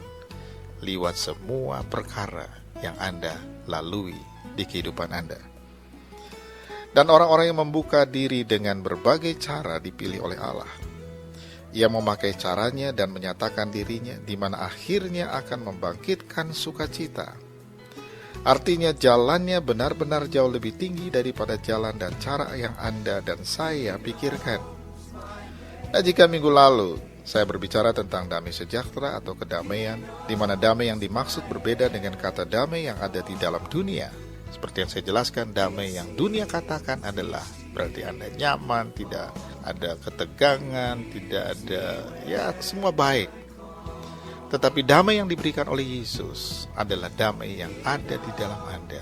lewat semua perkara yang Anda lalui di kehidupan Anda. Dan orang-orang yang membuka diri dengan berbagai cara dipilih oleh Allah. Ia memakai caranya dan menyatakan dirinya, di mana akhirnya akan membangkitkan sukacita. Artinya jalannya benar-benar jauh lebih tinggi daripada jalan dan cara yang Anda dan saya pikirkan. Nah, jika minggu lalu saya berbicara tentang damai sejahtera atau kedamaian, di mana damai yang dimaksud berbeda dengan kata damai yang ada di dalam dunia. Seperti yang saya jelaskan, damai yang dunia katakan adalah berarti Anda nyaman, tidak ada ketegangan, tidak ada, ya semua baik. Tetapi damai yang diberikan oleh Yesus adalah damai yang ada di dalam Anda.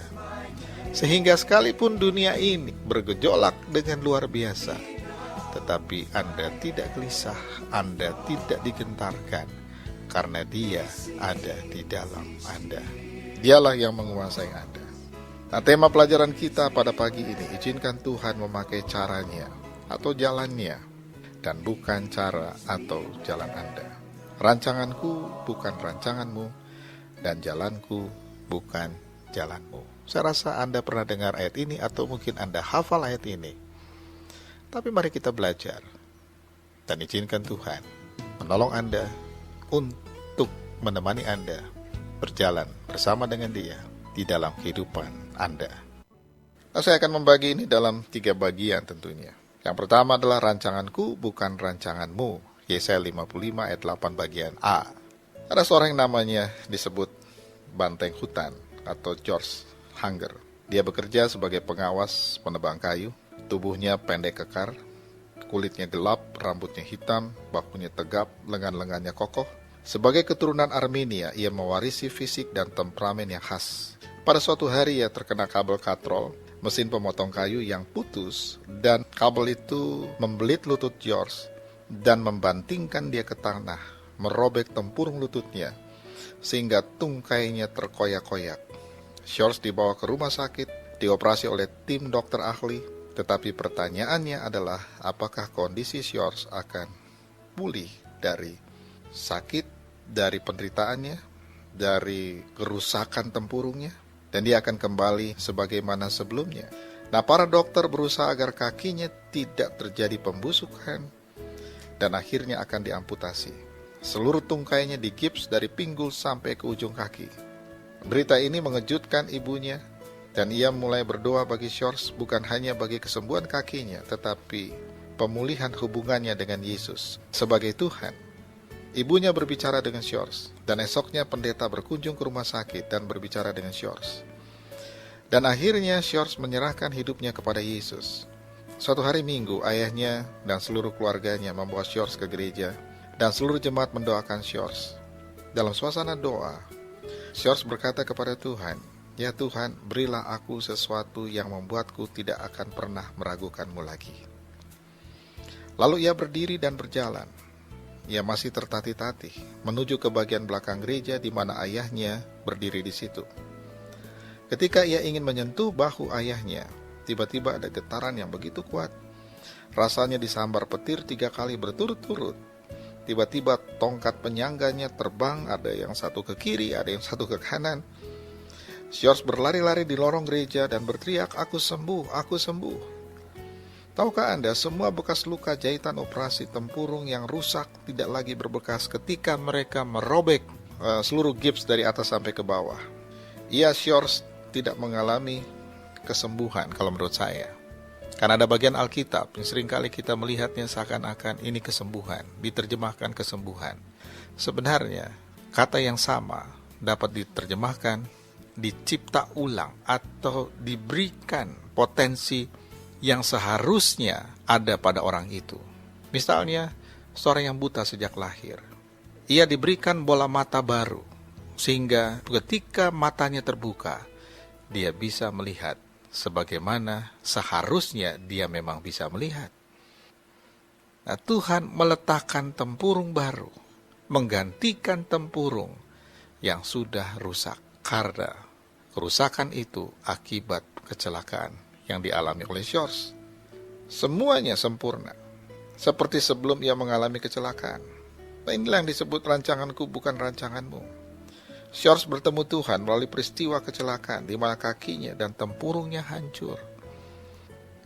Sehingga sekalipun dunia ini bergejolak dengan luar biasa, tetapi Anda tidak gelisah, Anda tidak digentarkan, karena Dia ada di dalam Anda. Dialah yang menguasai Anda. Nah, tema pelajaran kita pada pagi ini, izinkan Tuhan memakai caranya atau jalannya, dan bukan cara atau jalan Anda. Rancanganku bukan rancanganmu, dan jalanku bukan jalanmu. Saya rasa Anda pernah dengar ayat ini, atau mungkin Anda hafal ayat ini. Tapi mari kita belajar, dan izinkan Tuhan menolong Anda untuk menemani Anda berjalan bersama dengan Dia di dalam kehidupan Anda. Nah, saya akan membagi ini dalam 3 bagian tentunya. Yang pertama adalah rancanganku bukan rancanganmu. Yesaya 55 ayat 8 bagian A. Ada seorang yang namanya disebut banteng hutan atau George Hunger. Dia bekerja sebagai pengawas penebang kayu. Tubuhnya pendek kekar, kulitnya gelap, rambutnya hitam, bahunya tegap, lengan-lengannya kokoh. Sebagai keturunan Armenia, ia mewarisi fisik dan temperamen yang khas. Pada suatu hari ia terkena kabel katrol, mesin pemotong kayu yang putus, dan kabel itu membelit lutut George dan membantingkan dia ke tanah, merobek tempurung lututnya, sehingga tungkainya terkoyak-koyak. George dibawa ke rumah sakit, dioperasi oleh tim dokter ahli, tetapi pertanyaannya adalah apakah kondisi George akan pulih dari sakit, dari penderitaannya, dari kerusakan tempurungnya, dan dia akan kembali sebagaimana sebelumnya. Nah, para dokter berusaha agar kakinya tidak terjadi pembusukan dan akhirnya akan diamputasi. Seluruh tungkainya digips dari pinggul sampai ke ujung kaki. Berita ini mengejutkan ibunya, dan ia mulai berdoa bagi George, bukan hanya bagi kesembuhan kakinya, tetapi pemulihan hubungannya dengan Yesus sebagai Tuhan. Ibunya berbicara dengan George, dan esoknya pendeta berkunjung ke rumah sakit dan berbicara dengan George. Dan akhirnya George menyerahkan hidupnya kepada Yesus. Suatu hari Minggu, ayahnya dan seluruh keluarganya membawa George ke gereja, dan seluruh jemaat mendoakan George. Dalam suasana doa, George berkata kepada Tuhan, "Ya Tuhan, berilah aku sesuatu yang membuatku tidak akan pernah meragukanmu lagi." Lalu ia berdiri dan berjalan. Ia masih tertatih-tatih menuju ke bagian belakang gereja di mana ayahnya berdiri di situ. Ketika ia ingin menyentuh bahu ayahnya, tiba-tiba ada getaran yang begitu kuat. Rasanya disambar petir 3 kali berturut-turut. Tiba-tiba tongkat penyangganya terbang, ada yang satu ke kiri, ada yang satu ke kanan. George berlari-lari di lorong gereja dan berteriak, "Aku sembuh, aku sembuh." Tahukah Anda, semua bekas luka jahitan operasi tempurung yang rusak tidak lagi berbekas ketika mereka merobek seluruh gips dari atas sampai ke bawah. Ia George tidak mengalami kesembuhan kalau menurut saya. Karena ada bagian Alkitab yang seringkali kita melihatnya seakan-akan ini kesembuhan, diterjemahkan kesembuhan. Sebenarnya kata yang sama dapat diterjemahkan dicipta ulang atau diberikan potensi yang seharusnya ada pada orang itu. Misalnya, seorang yang buta sejak lahir. Ia diberikan bola mata baru, sehingga ketika matanya terbuka, dia bisa melihat sebagaimana seharusnya dia memang bisa melihat. Nah, Nah, Tuhan meletakkan tempurung baru, menggantikan tempurung yang sudah rusak. Karena kerusakan itu akibat kecelakaan yang dialami oleh Shores. Semuanya sempurna, seperti sebelum ia mengalami kecelakaan. Nah, inilah yang disebut rancanganku bukan rancanganmu. Shores bertemu Tuhan melalui peristiwa kecelakaan di mana kakinya dan tempurungnya hancur.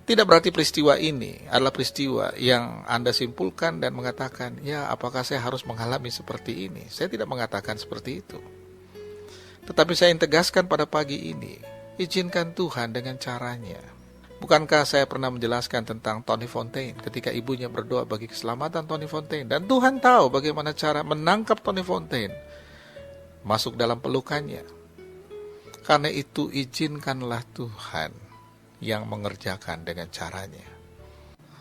Tidak berarti peristiwa ini adalah peristiwa yang Anda simpulkan dan mengatakan, ya apakah saya harus mengalami seperti ini? Saya tidak mengatakan seperti itu. Tetapi saya ingin tegaskan pada pagi ini, izinkan Tuhan dengan caranya. Bukankah saya pernah menjelaskan tentang Tony Fontaine ketika ibunya berdoa bagi keselamatan Tony Fontaine. Dan Tuhan tahu bagaimana cara menangkap Tony Fontaine masuk dalam pelukannya. Karena itu izinkanlah Tuhan yang mengerjakan dengan caranya.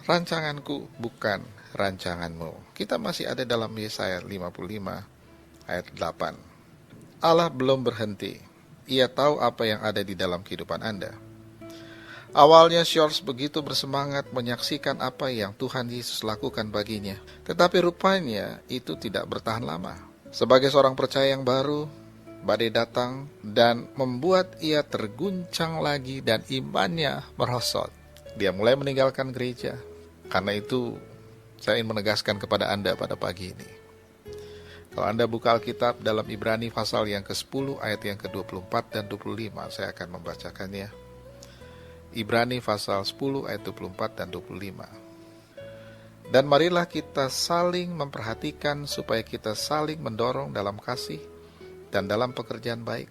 Rancanganku bukan rancanganmu. Kita masih ada dalam Yesaya 55 ayat 8. Allah belum berhenti. Ia tahu apa yang ada di dalam kehidupan Anda. Awalnya Shores begitu bersemangat menyaksikan apa yang Tuhan Yesus lakukan baginya. Tetapi rupanya itu tidak bertahan lama. Sebagai seorang percaya yang baru, badai datang dan membuat ia terguncang lagi dan imannya merosot. Dia mulai meninggalkan gereja. Karena itu saya ingin menegaskan kepada Anda pada pagi ini. Kalau Anda buka Alkitab dalam Ibrani pasal yang ke-10 ayat yang ke-24 dan 25, saya akan membacakannya. Ibrani pasal 10 ayat 24 dan 25. Dan marilah kita saling memperhatikan supaya kita saling mendorong dalam kasih dan dalam pekerjaan baik.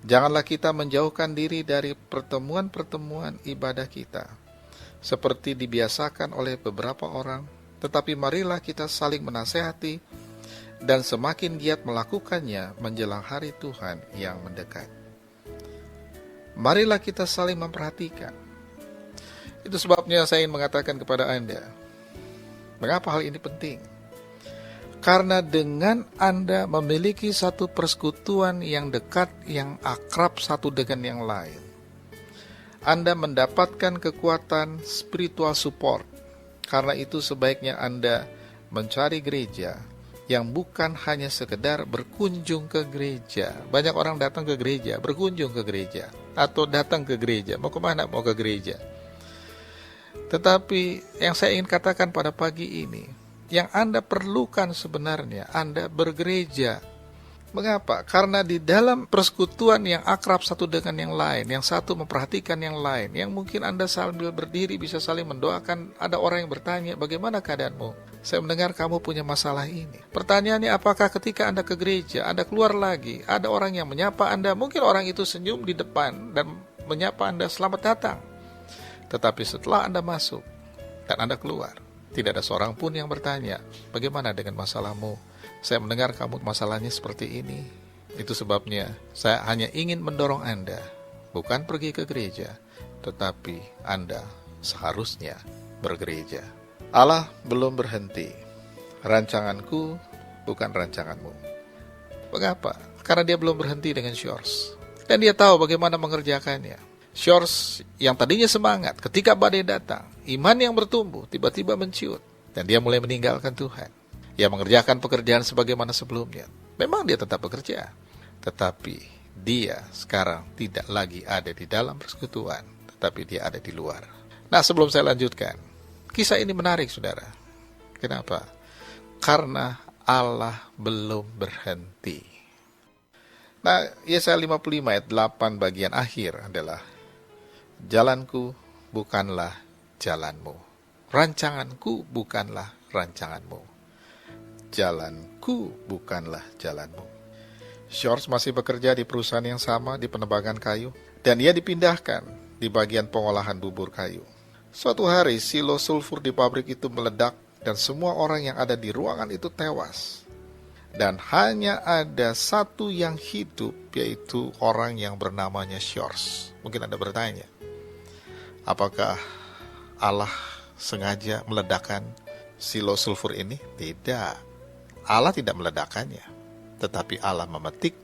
Janganlah kita menjauhkan diri dari pertemuan-pertemuan ibadah kita, seperti dibiasakan oleh beberapa orang, tetapi marilah kita saling menasehati dan semakin giat melakukannya menjelang hari Tuhan yang mendekat. Marilah kita saling memperhatikan. Itu sebabnya saya ingin mengatakan kepada Anda, mengapa hal ini penting? Karena dengan Anda memiliki satu persekutuan yang dekat, yang akrab satu dengan yang lain, Anda mendapatkan kekuatan spiritual support. Karena itu sebaiknya Anda mencari gereja yang bukan hanya sekedar berkunjung ke gereja. Banyak orang datang ke gereja, berkunjung ke gereja, atau datang ke gereja. Mau kemana? Mau ke gereja. Tetapi yang saya ingin katakan pada pagi ini, yang Anda perlukan sebenarnya, Anda bergereja. Mengapa? Karena di dalam persekutuan yang akrab satu dengan yang lain, yang satu memperhatikan yang lain, yang mungkin Anda sambil berdiri bisa saling mendoakan, ada orang yang bertanya, bagaimana keadaanmu? Saya mendengar kamu punya masalah ini. Pertanyaannya, apakah ketika Anda ke gereja, Anda keluar lagi, ada orang yang menyapa Anda, mungkin orang itu senyum di depan dan menyapa Anda, selamat datang. Tetapi setelah Anda masuk dan Anda keluar, tidak ada seorang pun yang bertanya, bagaimana dengan masalahmu? Saya mendengar kamu masalahnya seperti ini. Itu sebabnya saya hanya ingin mendorong Anda, bukan pergi ke gereja, tetapi Anda seharusnya bergereja. Allah belum berhenti. Rancanganku bukan rancanganmu. Mengapa? Karena dia belum berhenti dengan Shores. Dan dia tahu bagaimana mengerjakannya. Shores yang tadinya semangat, ketika badai datang, iman yang bertumbuh, tiba-tiba menciut. Dan dia mulai meninggalkan Tuhan. Ia mengerjakan pekerjaan sebagaimana sebelumnya. Memang dia tetap bekerja. Tetapi dia sekarang tidak lagi ada di dalam persekutuan. Tetapi dia ada di luar. Nah, sebelum saya lanjutkan, kisah ini menarik, saudara. Kenapa? Karena Allah belum berhenti. Nah, Yesaya 55 ayat 8 bagian akhir adalah, jalanku bukanlah jalanmu. Rancanganku bukanlah rancanganmu. Jalanku bukanlah jalanmu. Shores masih bekerja di perusahaan yang sama di penebangan kayu, dan ia dipindahkan di bagian pengolahan bubur kayu. Suatu hari silo sulfur di pabrik itu meledak dan semua orang yang ada di ruangan itu tewas. Dan hanya ada satu yang hidup, yaitu orang yang bernamanya Shores. Mungkin Anda bertanya, apakah Allah sengaja meledakkan silo sulfur ini? Tidak. Allah tidak meledakkannya, tetapi Allah memetik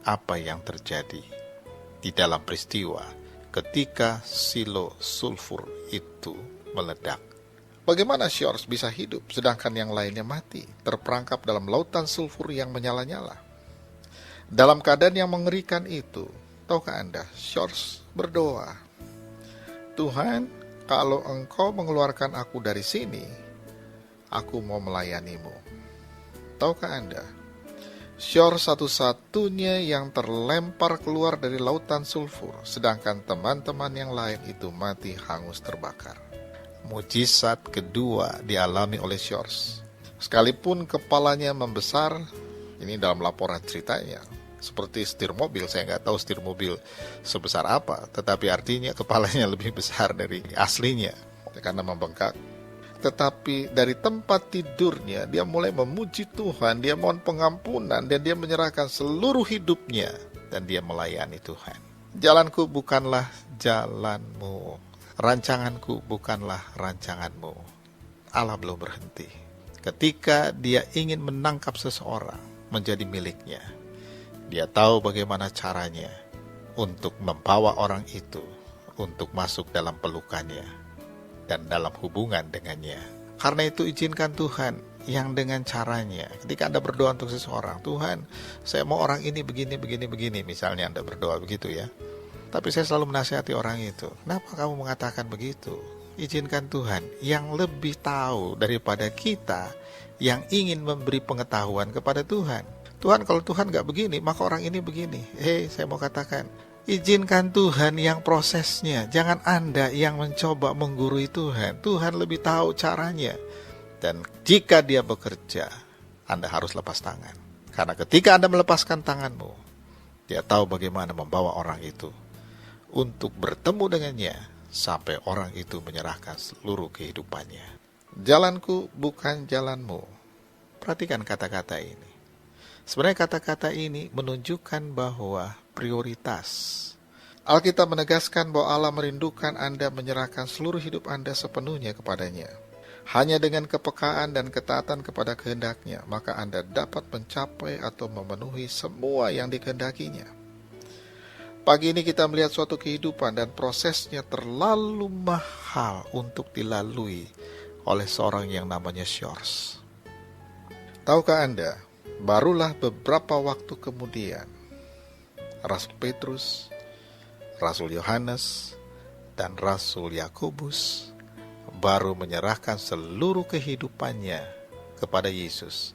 apa yang terjadi di dalam peristiwa ketika silo sulfur itu meledak. Bagaimana Shores bisa hidup sedangkan yang lainnya mati, terperangkap dalam lautan sulfur yang menyala-nyala? Dalam keadaan yang mengerikan itu, tahukah Anda, Shores berdoa, Tuhan, kalau Engkau mengeluarkan aku dari sini, aku mau melayanimu. Tahukah Anda, Shores satu-satunya yang terlempar keluar dari lautan sulfur, sedangkan teman-teman yang lain itu mati hangus terbakar. Mujizat kedua dialami oleh Shores. Sekalipun kepalanya membesar, ini dalam laporan ceritanya, seperti setir mobil. Saya nggak tahu setir mobil sebesar apa, tetapi artinya kepalanya lebih besar dari aslinya karena membengkak. Tetapi dari tempat tidurnya dia mulai memuji Tuhan, dia mohon pengampunan, dan dia menyerahkan seluruh hidupnya, dan dia melayani Tuhan. Jalanku bukanlah jalanmu, rancanganku bukanlah rancanganmu. Allah belum berhenti. Ketika dia ingin menangkap seseorang menjadi miliknya, dia tahu bagaimana caranya untuk membawa orang itu untuk masuk dalam pelukannya dan dalam hubungan dengannya. Karena itu izinkan Tuhan yang dengan caranya. Ketika Anda berdoa untuk seseorang, Tuhan, saya mau orang ini begini, misalnya Anda berdoa begitu ya. Tapi saya selalu menasihati orang itu, kenapa kamu mengatakan begitu? Izinkan Tuhan yang lebih tahu daripada kita yang ingin memberi pengetahuan kepada Tuhan. Tuhan, kalau Tuhan gak begini, maka orang ini begini. Saya mau katakan, izinkan Tuhan yang prosesnya. Jangan Anda yang mencoba menggurui Tuhan. Tuhan lebih tahu caranya. Dan jika dia bekerja, Anda harus lepas tangan. Karena ketika Anda melepaskan tanganmu, dia tahu bagaimana membawa orang itu untuk bertemu dengannya sampai orang itu menyerahkan seluruh kehidupannya. Jalanku bukan jalanmu. Perhatikan kata-kata ini. Sebenarnya kata-kata ini menunjukkan bahwa prioritas. Alkitab menegaskan bahwa Allah merindukan Anda menyerahkan seluruh hidup Anda sepenuhnya kepadanya. Hanya dengan kepekaan dan ketaatan kepada kehendaknya, maka Anda dapat mencapai atau memenuhi semua yang dikehendakinya. Pagi ini kita melihat suatu kehidupan dan prosesnya terlalu mahal untuk dilalui oleh seorang yang namanya Shores. Tahukah Anda, barulah beberapa waktu kemudian, Rasul Petrus, Rasul Yohanes, dan Rasul Yakobus baru menyerahkan seluruh kehidupannya kepada Yesus.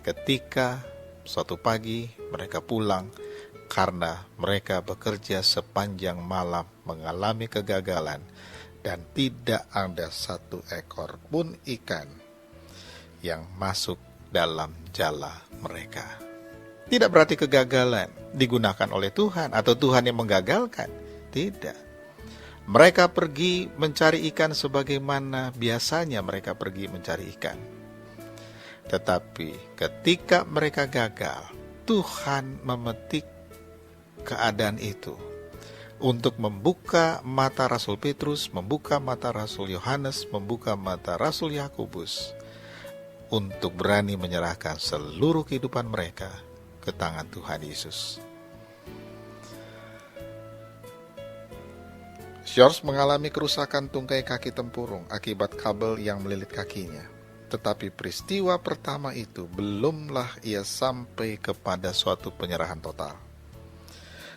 Ketika suatu pagi mereka pulang karena mereka bekerja sepanjang malam mengalami kegagalan dan tidak ada satu ekor pun ikan yang masuk dalam jala mereka. Tidak berarti kegagalan digunakan oleh Tuhan atau Tuhan yang menggagalkan. Tidak. Mereka pergi mencari ikan sebagaimana biasanya mereka pergi mencari ikan. Tetapi ketika mereka gagal, Tuhan memetik keadaan itu untuk membuka mata Rasul Petrus, membuka mata Rasul Yohanes, membuka mata Rasul Yakobus untuk berani menyerahkan seluruh kehidupan mereka ke tangan Tuhan Yesus. Shores mengalami kerusakan tungkai kaki tempurung akibat kabel yang melilit kakinya. Tetapi peristiwa pertama itu belumlah ia sampai kepada suatu penyerahan total.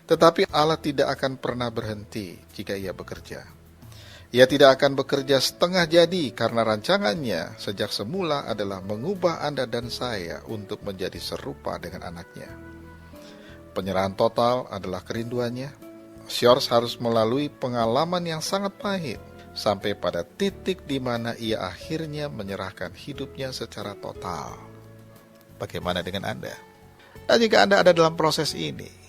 Tetapi Allah tidak akan pernah berhenti jika ia bekerja. Ia tidak akan bekerja setengah jadi karena rancangannya sejak semula adalah mengubah Anda dan saya untuk menjadi serupa dengan anaknya. Penyerahan total adalah kerinduannya. Shores harus melalui pengalaman yang sangat pahit sampai pada titik di mana ia akhirnya menyerahkan hidupnya secara total. Bagaimana dengan Anda? Dan jika Anda ada dalam proses ini,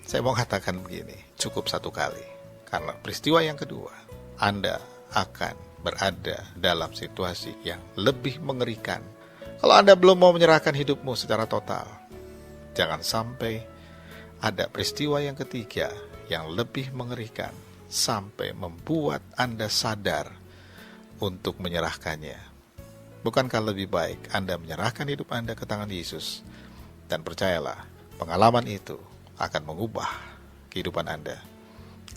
saya mau katakan begini, cukup satu kali. Karena peristiwa yang kedua, Anda akan berada dalam situasi yang lebih mengerikan. Kalau Anda belum mau menyerahkan hidupmu secara total, jangan sampai ada peristiwa yang ketiga yang lebih mengerikan sampai membuat Anda sadar untuk menyerahkannya. Bukankah lebih baik Anda menyerahkan hidup Anda ke tangan Yesus? Dan percayalah, pengalaman itu akan mengubah kehidupan Anda.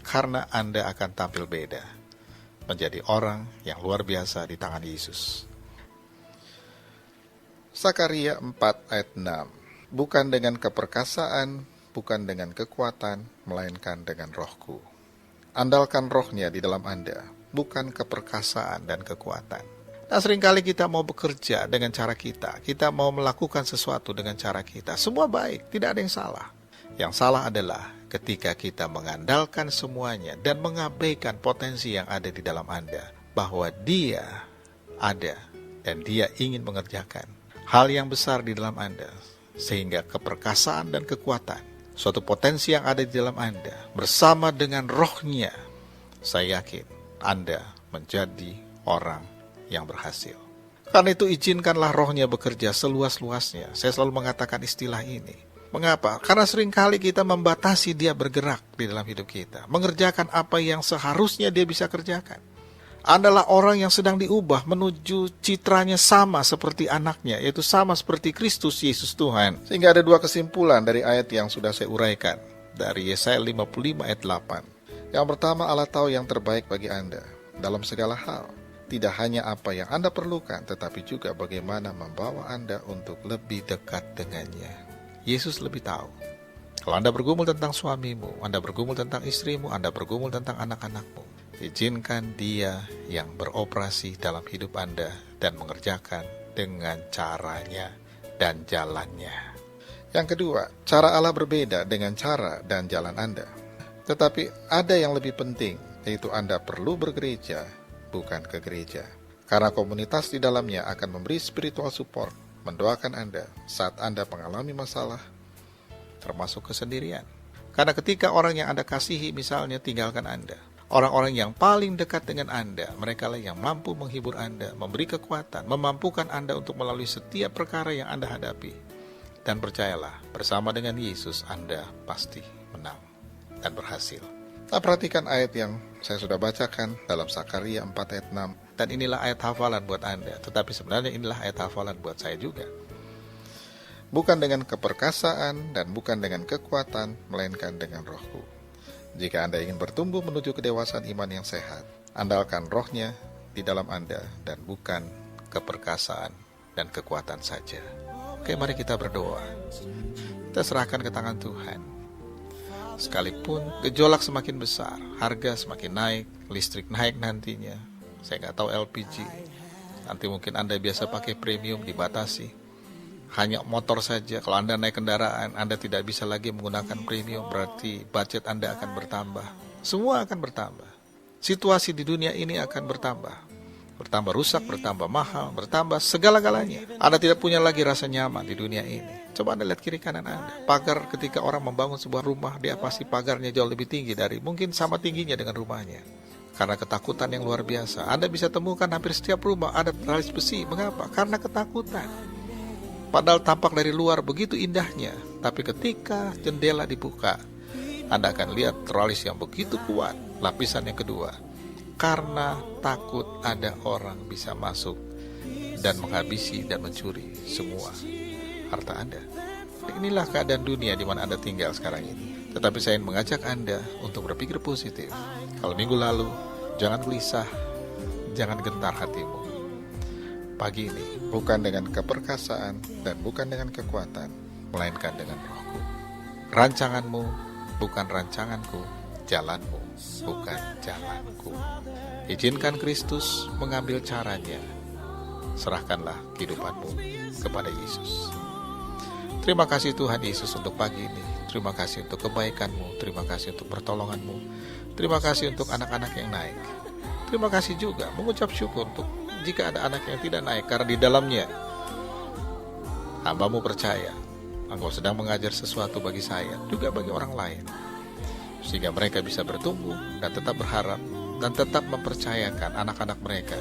Karena Anda akan tampil beda. menjadi orang yang luar biasa di tangan Yesus. Sakaria 4 ayat 6. Bukan dengan keperkasaan, bukan dengan kekuatan, melainkan dengan rohku. Andalkan rohnya di dalam Anda, bukan keperkasaan dan kekuatan. Nah, seringkali kita mau bekerja dengan cara kita mau melakukan sesuatu dengan cara kita. Semua baik, tidak ada yang salah. Yang salah adalah ketika kita mengandalkan semuanya dan mengabaikan potensi yang ada di dalam Anda, bahwa Dia ada dan Dia ingin mengerjakan hal yang besar di dalam Anda, sehingga keperkasaan dan kekuatan, suatu potensi yang ada di dalam Anda, bersama dengan rohnya, saya yakin Anda menjadi orang yang berhasil. Karena itu izinkanlah rohnya bekerja seluas-luasnya. Saya selalu mengatakan istilah ini. Mengapa? Karena seringkali kita membatasi dia bergerak di dalam hidup kita, mengerjakan apa yang seharusnya dia bisa kerjakan. Adalah orang yang sedang diubah menuju citranya sama seperti anaknya, yaitu sama seperti Kristus Yesus Tuhan. Sehingga ada dua kesimpulan dari ayat yang sudah saya uraikan, dari Yesaya 55 ayat 8. Yang pertama, Allah tahu yang terbaik bagi Anda dalam segala hal. Tidak hanya apa yang Anda perlukan, tetapi juga bagaimana membawa Anda untuk lebih dekat dengannya. Yesus lebih tahu. Kalau Anda bergumul tentang suamimu, Anda bergumul tentang istrimu, Anda bergumul tentang anak-anakmu, izinkan Dia yang beroperasi dalam hidup Anda dan mengerjakan dengan caranya dan jalannya. Yang kedua, cara Allah berbeda dengan cara dan jalan Anda. Tetapi ada yang lebih penting, yaitu Anda perlu bergereja, bukan ke gereja. Karena komunitas di dalamnya akan memberi spiritual support, mendoakan Anda saat Anda mengalami masalah, termasuk kesendirian. Karena ketika orang yang Anda kasihi misalnya tinggalkan Anda, orang-orang yang paling dekat dengan Anda, mereka lah yang mampu menghibur Anda, memberi kekuatan, memampukan Anda untuk melalui setiap perkara yang Anda hadapi. Dan percayalah, bersama dengan Yesus Anda pasti menang dan berhasil. Nah, perhatikan ayat yang saya sudah bacakan dalam Sakaria 4 ayat 6. Dan inilah ayat hafalan buat Anda. Tetapi sebenarnya inilah ayat hafalan buat saya juga. Bukan dengan keperkasaan dan bukan dengan kekuatan, melainkan dengan rohku. Jika Anda ingin bertumbuh menuju kedewasaan iman yang sehat, andalkan rohnya di dalam Anda dan bukan keperkasaan dan kekuatan saja. Oke, mari kita berdoa. Kita serahkan ke tangan Tuhan. Sekalipun gejolak semakin besar, harga semakin naik, listrik naik nantinya, saya nggak tahu LPG, nanti mungkin Anda biasa pakai premium dibatasi, hanya motor saja. Kalau Anda naik kendaraan, Anda tidak bisa lagi menggunakan premium, berarti budget Anda akan bertambah. Semua akan bertambah. Situasi di dunia ini akan bertambah rusak, bertambah mahal, bertambah segala-galanya. Anda tidak punya lagi rasa nyaman di dunia ini. Coba Anda lihat kiri kanan Anda. Pagar, ketika orang membangun sebuah rumah, dia pasti pagarnya jauh lebih tinggi dari, mungkin sama tingginya dengan rumahnya. Karena ketakutan yang luar biasa. Anda bisa temukan hampir setiap rumah ada teralis besi. Mengapa? Karena ketakutan. Padahal tampak dari luar begitu indahnya, tapi ketika jendela dibuka, Anda akan lihat teralis yang begitu kuat. Lapisan yang kedua, karena takut ada orang bisa masuk dan menghabisi dan mencuri semua harta Anda. Inilah keadaan dunia di mana Anda tinggal sekarang ini. Tetapi saya ingin mengajak Anda untuk berpikir positif. Kalau minggu lalu, jangan gelisah, jangan gentar hatimu. Pagi ini, bukan dengan keperkasaan dan bukan dengan kekuatan, melainkan dengan rohku. Rancanganmu bukan rancanganku, jalanmu bukan jalanku. Izinkan Kristus mengambil caranya. Serahkanlah kehidupanmu kepada Yesus. Terima kasih Tuhan Yesus untuk pagi ini. Terima kasih untuk kebaikan-Mu. Terima kasih untuk pertolongan-Mu. Terima kasih untuk anak-anak yang naik. Terima kasih juga mengucap syukur untuk jika ada anak yang tidak naik, karena di dalamnya hamba-Mu percaya Engkau sedang mengajar sesuatu bagi saya, juga bagi orang lain, sehingga mereka bisa bertumbuh dan tetap berharap dan tetap mempercayakan anak-anak mereka.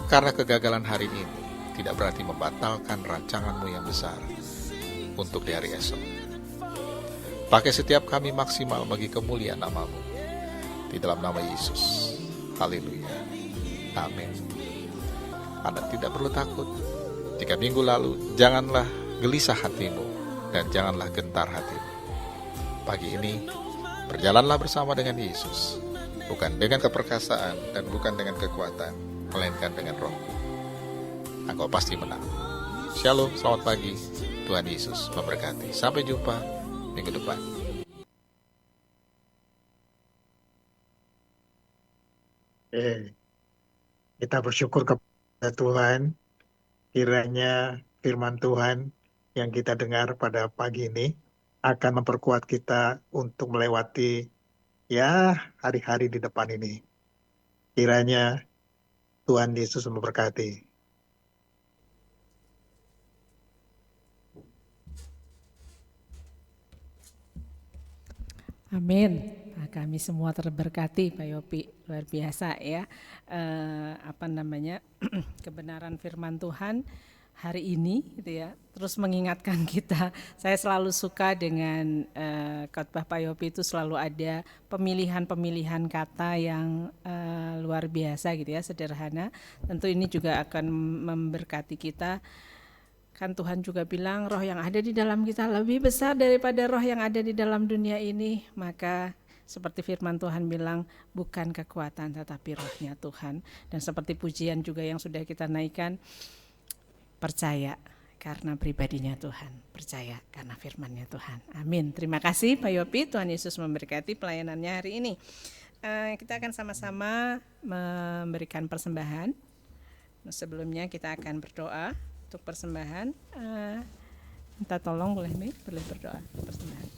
Karena kegagalan hari ini tidak berarti membatalkan rancangan-Mu yang besar untuk di hari esok. Pakai setiap kami maksimal bagi kemuliaan nama-Mu. Di dalam nama Yesus. Haleluya. Amin. Anda tidak perlu takut. Jika minggu lalu, janganlah gelisah hatimu dan janganlah gentar hatimu. Pagi ini, berjalanlah bersama dengan Yesus. bukan dengan keperkasaan dan bukan dengan kekuatan, melainkan dengan Rohku. Engkau pasti menang. Shalom, selamat pagi. Tuhan Yesus memberkati. Sampai jumpa minggu depan. Kita bersyukur kepada Tuhan, kiranya firman Tuhan yang kita dengar pada pagi ini akan memperkuat kita untuk melewati hari-hari di depan ini. Kiranya Tuhan Yesus memberkati. Amin. Nah, kami semua terberkati, Pak Yopi, luar biasa ya. Kebenaran firman Tuhan hari ini, gitu ya. Terus mengingatkan kita. Saya selalu suka dengan khotbah Pak Yopi itu selalu ada pemilihan-pemilihan kata yang luar biasa, gitu ya, sederhana. Tentu ini juga akan memberkati kita. Kan Tuhan juga bilang roh yang ada di dalam kita lebih besar daripada roh yang ada di dalam dunia ini. Maka seperti firman Tuhan bilang, bukan kekuatan tetapi rohnya Tuhan. Dan seperti pujian juga yang sudah kita naikkan, percaya karena pribadinya Tuhan, percaya karena firmannya Tuhan. Amin. Terima kasih Pak Yopi, Tuhan Yesus memberkati pelayanannya hari ini. Kita akan sama-sama memberikan persembahan. Sebelumnya kita akan berdoa untuk persembahan. Minta tolong boleh berdoa persembahan.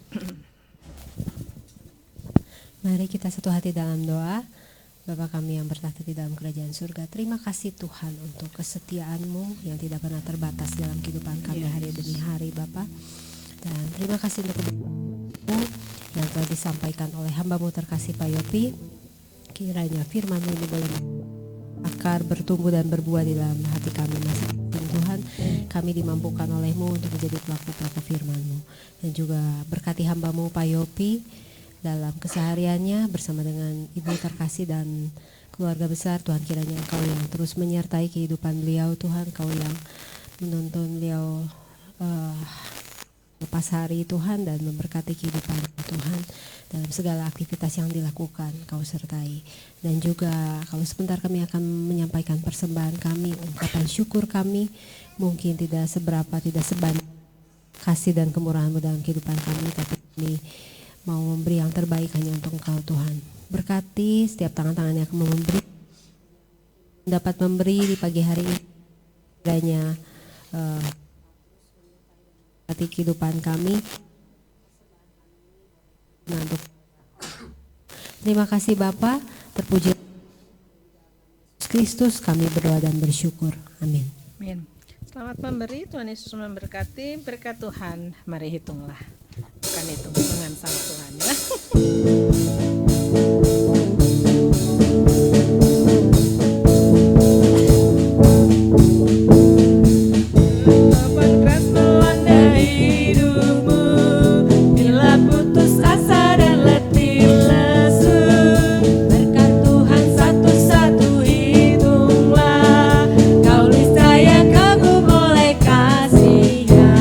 Mari kita satu hati dalam doa. Bapa kami yang bertahta di dalam kerajaan surga, terima kasih Tuhan untuk kesetiaan-Mu yang tidak pernah terbatas dalam kehidupan kami hari demi hari Bapa. Dan terima kasih untuk kebenaran-Mu yang telah disampaikan oleh hamba-Mu terkasih Pak Yopi. Kiranya firman-Mu ini boleh akar, bertumbuh dan berbuah di dalam hati kami masing-masing Tuhan. Kami dimampukan oleh-Mu untuk menjadi pelaku-pelaku firman-Mu. Dan juga berkati hamba-Mu Pak Yopi dalam kesehariannya bersama dengan Ibu terkasih dan keluarga besar. Tuhan, kiranya Engkau yang terus menyertai kehidupan beliau Tuhan. Engkau yang menuntun beliau lepas hari Tuhan dan memberkati kehidupan Tuhan dalam segala aktivitas yang dilakukan. Engkau sertai. Dan juga kalau sebentar kami akan menyampaikan persembahan kami, ungkapan syukur kami, mungkin tidak seberapa, tidak sebanding kasih dan kemurahan-Mu dalam kehidupan kami, tapi kami mau memberi yang terbaik hanya untuk Engkau Tuhan. Berkati setiap tangan-tangan yang akan dapat memberi di pagi hari ini. Kiranya berkati kehidupan kami. Terima kasih Bapa, terpuji Kristus, kami berdoa dan bersyukur. Amin. Amin. Selamat memberi, Tuhan Yesus memberkati. Berkat Tuhan, mari hitunglah. Bukan hitung-hitungan sama Tuhan ya. Keras melanda hidupmu, bila putus asa dan letih lesu. Berkat Tuhan satu-satu hitunglah, kau niscaya kagum oleh kasih-Nya.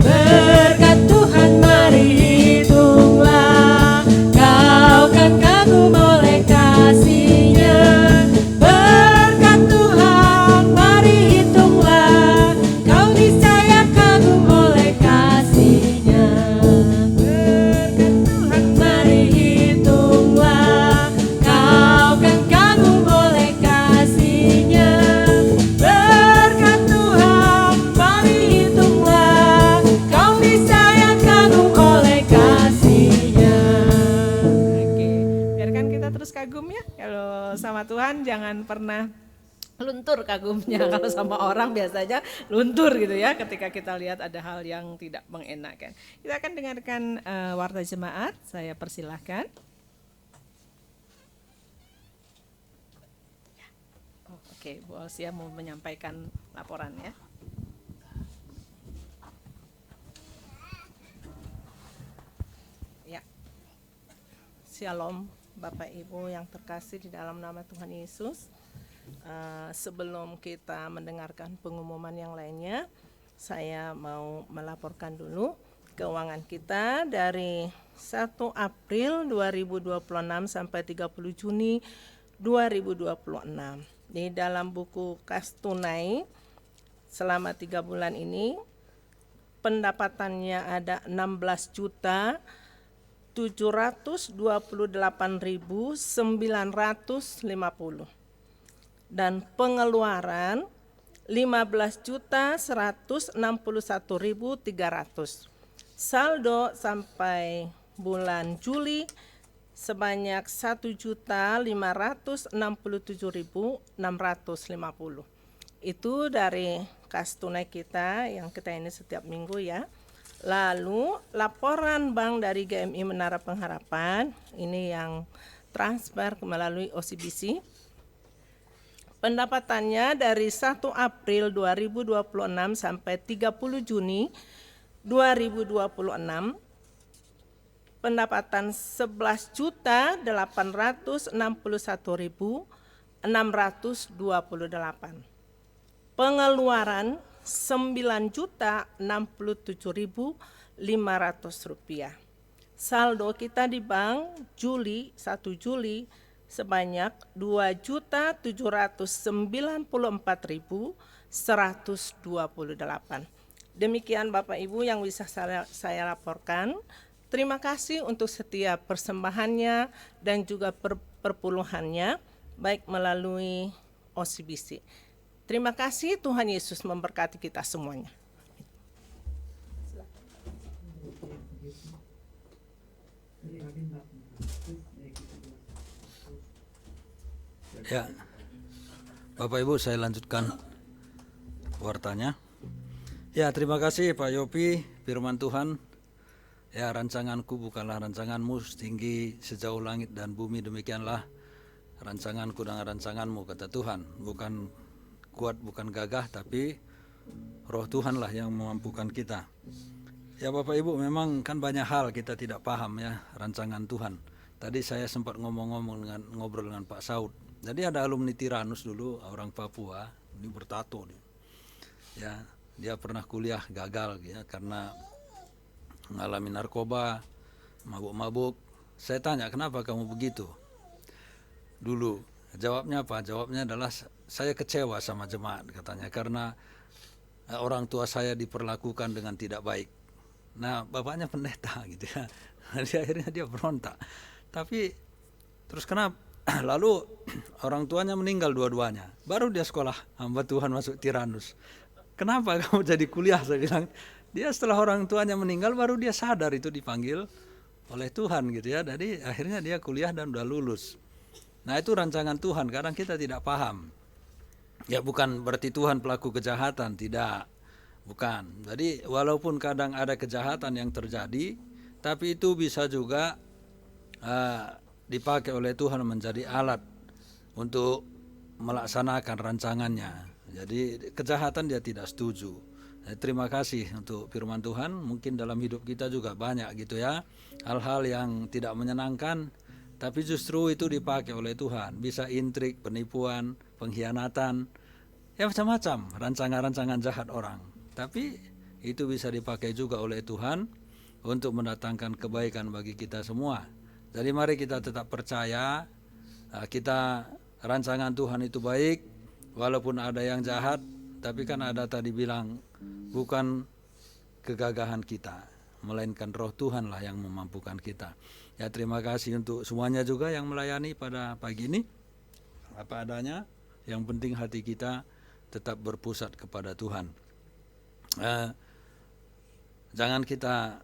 Berkat Tuhan mari hitunglah, kau kan kagum oleh kasih-Nya. Berkat Tuhan mari hitunglah, kau niscaya kagum oleh kasih-Nya. Berkat Tuhan mari hitunglah, kau kan kagum oleh kasih-Nya. Berkat Tuhan mari hitunglah, kau niscaya kagum oleh kasih-Nya. Oke, biarkan kita terus kagum ya. Kalau sama Tuhan jangan pernah luntur kagumnya. Kalau sama orang biasanya luntur gitu ya ketika kita lihat ada hal yang tidak mengenakan. Kita akan dengarkan warta jemaat. Saya persilahkan. Oke, Bu Osia mau menyampaikan laporan ya. Ya. Shalom Bapak Ibu yang terkasih di dalam nama Tuhan Yesus. Sebelum kita mendengarkan pengumuman yang lainnya, saya mau melaporkan dulu keuangan kita dari 1 April 2026 sampai 30 Juni 2026. Di dalam buku kas tunai selama 3 bulan ini pendapatannya ada 16.728.950 dan pengeluaran 15.161.300. Saldo sampai bulan Juli sebanyak 1.567.650. Itu dari kas tunai kita yang kita ini setiap minggu ya. Lalu laporan bank dari GMI Menara Pengharapan, ini yang transfer melalui OCBC. Pendapatannya dari 1 April 2026 sampai 30 Juni 2026 pendapatan 11.861.628. Pengeluaran 9.067.500 rupiah. Saldo kita di bank Juli 1 Juli sebanyak 2.794.128. Demikian Bapak Ibu yang bisa saya laporkan. Terima kasih untuk setiap persembahannya dan juga perpuluhannya baik melalui OCBC. Terima kasih, Tuhan Yesus memberkati kita semuanya. Ya, Bapak Ibu saya lanjutkan wartanya. Ya, terima kasih Pak Yopi, firman Tuhan. Ya, rancanganku bukanlah rancanganmu, setinggi sejauh langit dan bumi, demikianlah rancanganku dengan rancanganmu, kata Tuhan. Bukan kuat, bukan gagah, tapi roh Tuhanlah yang memampukan kita. Ya Bapak Ibu, memang kan banyak hal kita tidak paham ya, rancangan Tuhan. Tadi saya sempat ngobrol dengan Pak Saud. Jadi ada alumni Tiranus dulu, orang Papua, ini bertato nih. Ya, dia pernah kuliah gagal ya karena mengalami narkoba, mabuk-mabuk. Saya tanya, kenapa kamu begitu? Dulu, jawabnya apa? Jawabnya adalah saya kecewa sama jemaat katanya karena orang tua saya diperlakukan dengan tidak baik. Nah, bapaknya pendeta gitu ya. Jadi akhirnya dia berontak. Tapi terus kenapa? Lalu orang tuanya meninggal dua-duanya. Baru dia sekolah hamba Tuhan masuk Tiranus. Kenapa kamu jadi kuliah? Saya bilang. Dia setelah orang tuanya meninggal baru dia sadar itu dipanggil oleh Tuhan gitu ya. Jadi akhirnya dia kuliah dan udah lulus. Nah, itu rancangan Tuhan. Kadang kita tidak paham. Ya bukan berarti Tuhan pelaku kejahatan, tidak. Bukan. Jadi walaupun kadang ada kejahatan yang terjadi, tapi itu bisa juga dipakai oleh Tuhan menjadi alat untuk melaksanakan rancangannya. Jadi kejahatan dia tidak setuju. Terima kasih untuk firman Tuhan. Mungkin dalam hidup kita juga banyak gitu ya, hal-hal yang tidak menyenangkan, tapi justru itu dipakai oleh Tuhan. Bisa intrik, penipuan, pengkhianatan, ya macam-macam rancangan-rancangan jahat orang. Tapi itu bisa dipakai juga oleh Tuhan untuk mendatangkan kebaikan bagi kita semua. Jadi mari kita tetap percaya, kita rancangan Tuhan itu baik, walaupun ada yang jahat, tapi kan ada tadi bilang, bukan kegagahan kita, melainkan roh Tuhanlah yang memampukan kita. Ya terima kasih untuk semuanya juga yang melayani pada pagi ini. Apa adanya, yang penting hati kita tetap berpusat kepada Tuhan. Jangan kita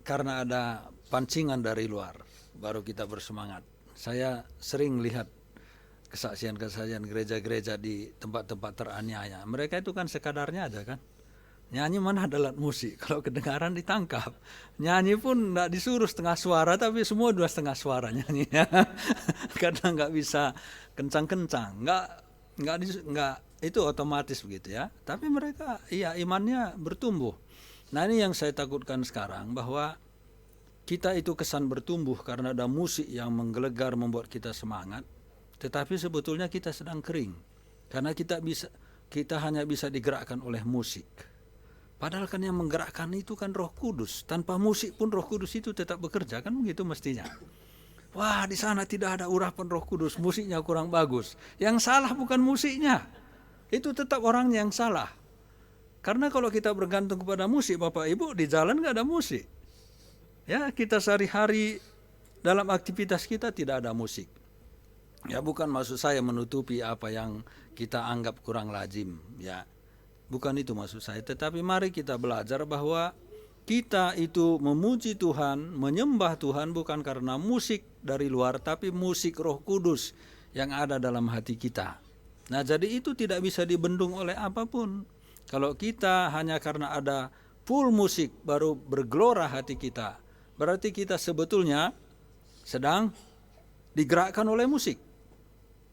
karena ada pancingan dari luar baru kita bersemangat. Saya sering lihat kesaksian-kesaksian gereja-gereja di tempat-tempat teraniaya. Mereka itu kan sekadarnya aja kan. Nyanyi mana ada alat musik, kalau kedengaran ditangkap. Nyanyi pun enggak disuruh setengah suara, tapi semua 2,5 suara nyanyinya. Karena enggak bisa kencang-kencang, enggak itu otomatis begitu ya. Tapi mereka iya imannya bertumbuh. Nah ini yang saya takutkan sekarang, bahwa kita itu kesan bertumbuh karena ada musik yang menggelegar membuat kita semangat, tetapi sebetulnya kita sedang kering. Karena kita hanya bisa digerakkan oleh musik. Padahal kan yang menggerakkan itu kan Roh Kudus. Tanpa musik pun Roh Kudus itu tetap bekerja, kan begitu mestinya. Wah, di sana tidak ada urapan Roh Kudus, musiknya kurang bagus. Yang salah bukan musiknya, itu tetap orangnya yang salah. Karena kalau kita bergantung kepada musik, Bapak Ibu, di jalan nggak ada musik. Ya, kita sehari-hari dalam aktivitas kita tidak ada musik. Ya, bukan maksud saya menutupi apa yang kita anggap kurang lazim, ya. Bukan itu maksud saya, tetapi mari kita belajar bahwa kita itu memuji Tuhan, menyembah Tuhan bukan karena musik dari luar, tapi musik Roh Kudus yang ada dalam hati kita. Nah, jadi itu tidak bisa dibendung oleh apapun. Kalau kita hanya karena ada full musik baru bergelora hati kita, berarti kita sebetulnya sedang digerakkan oleh musik,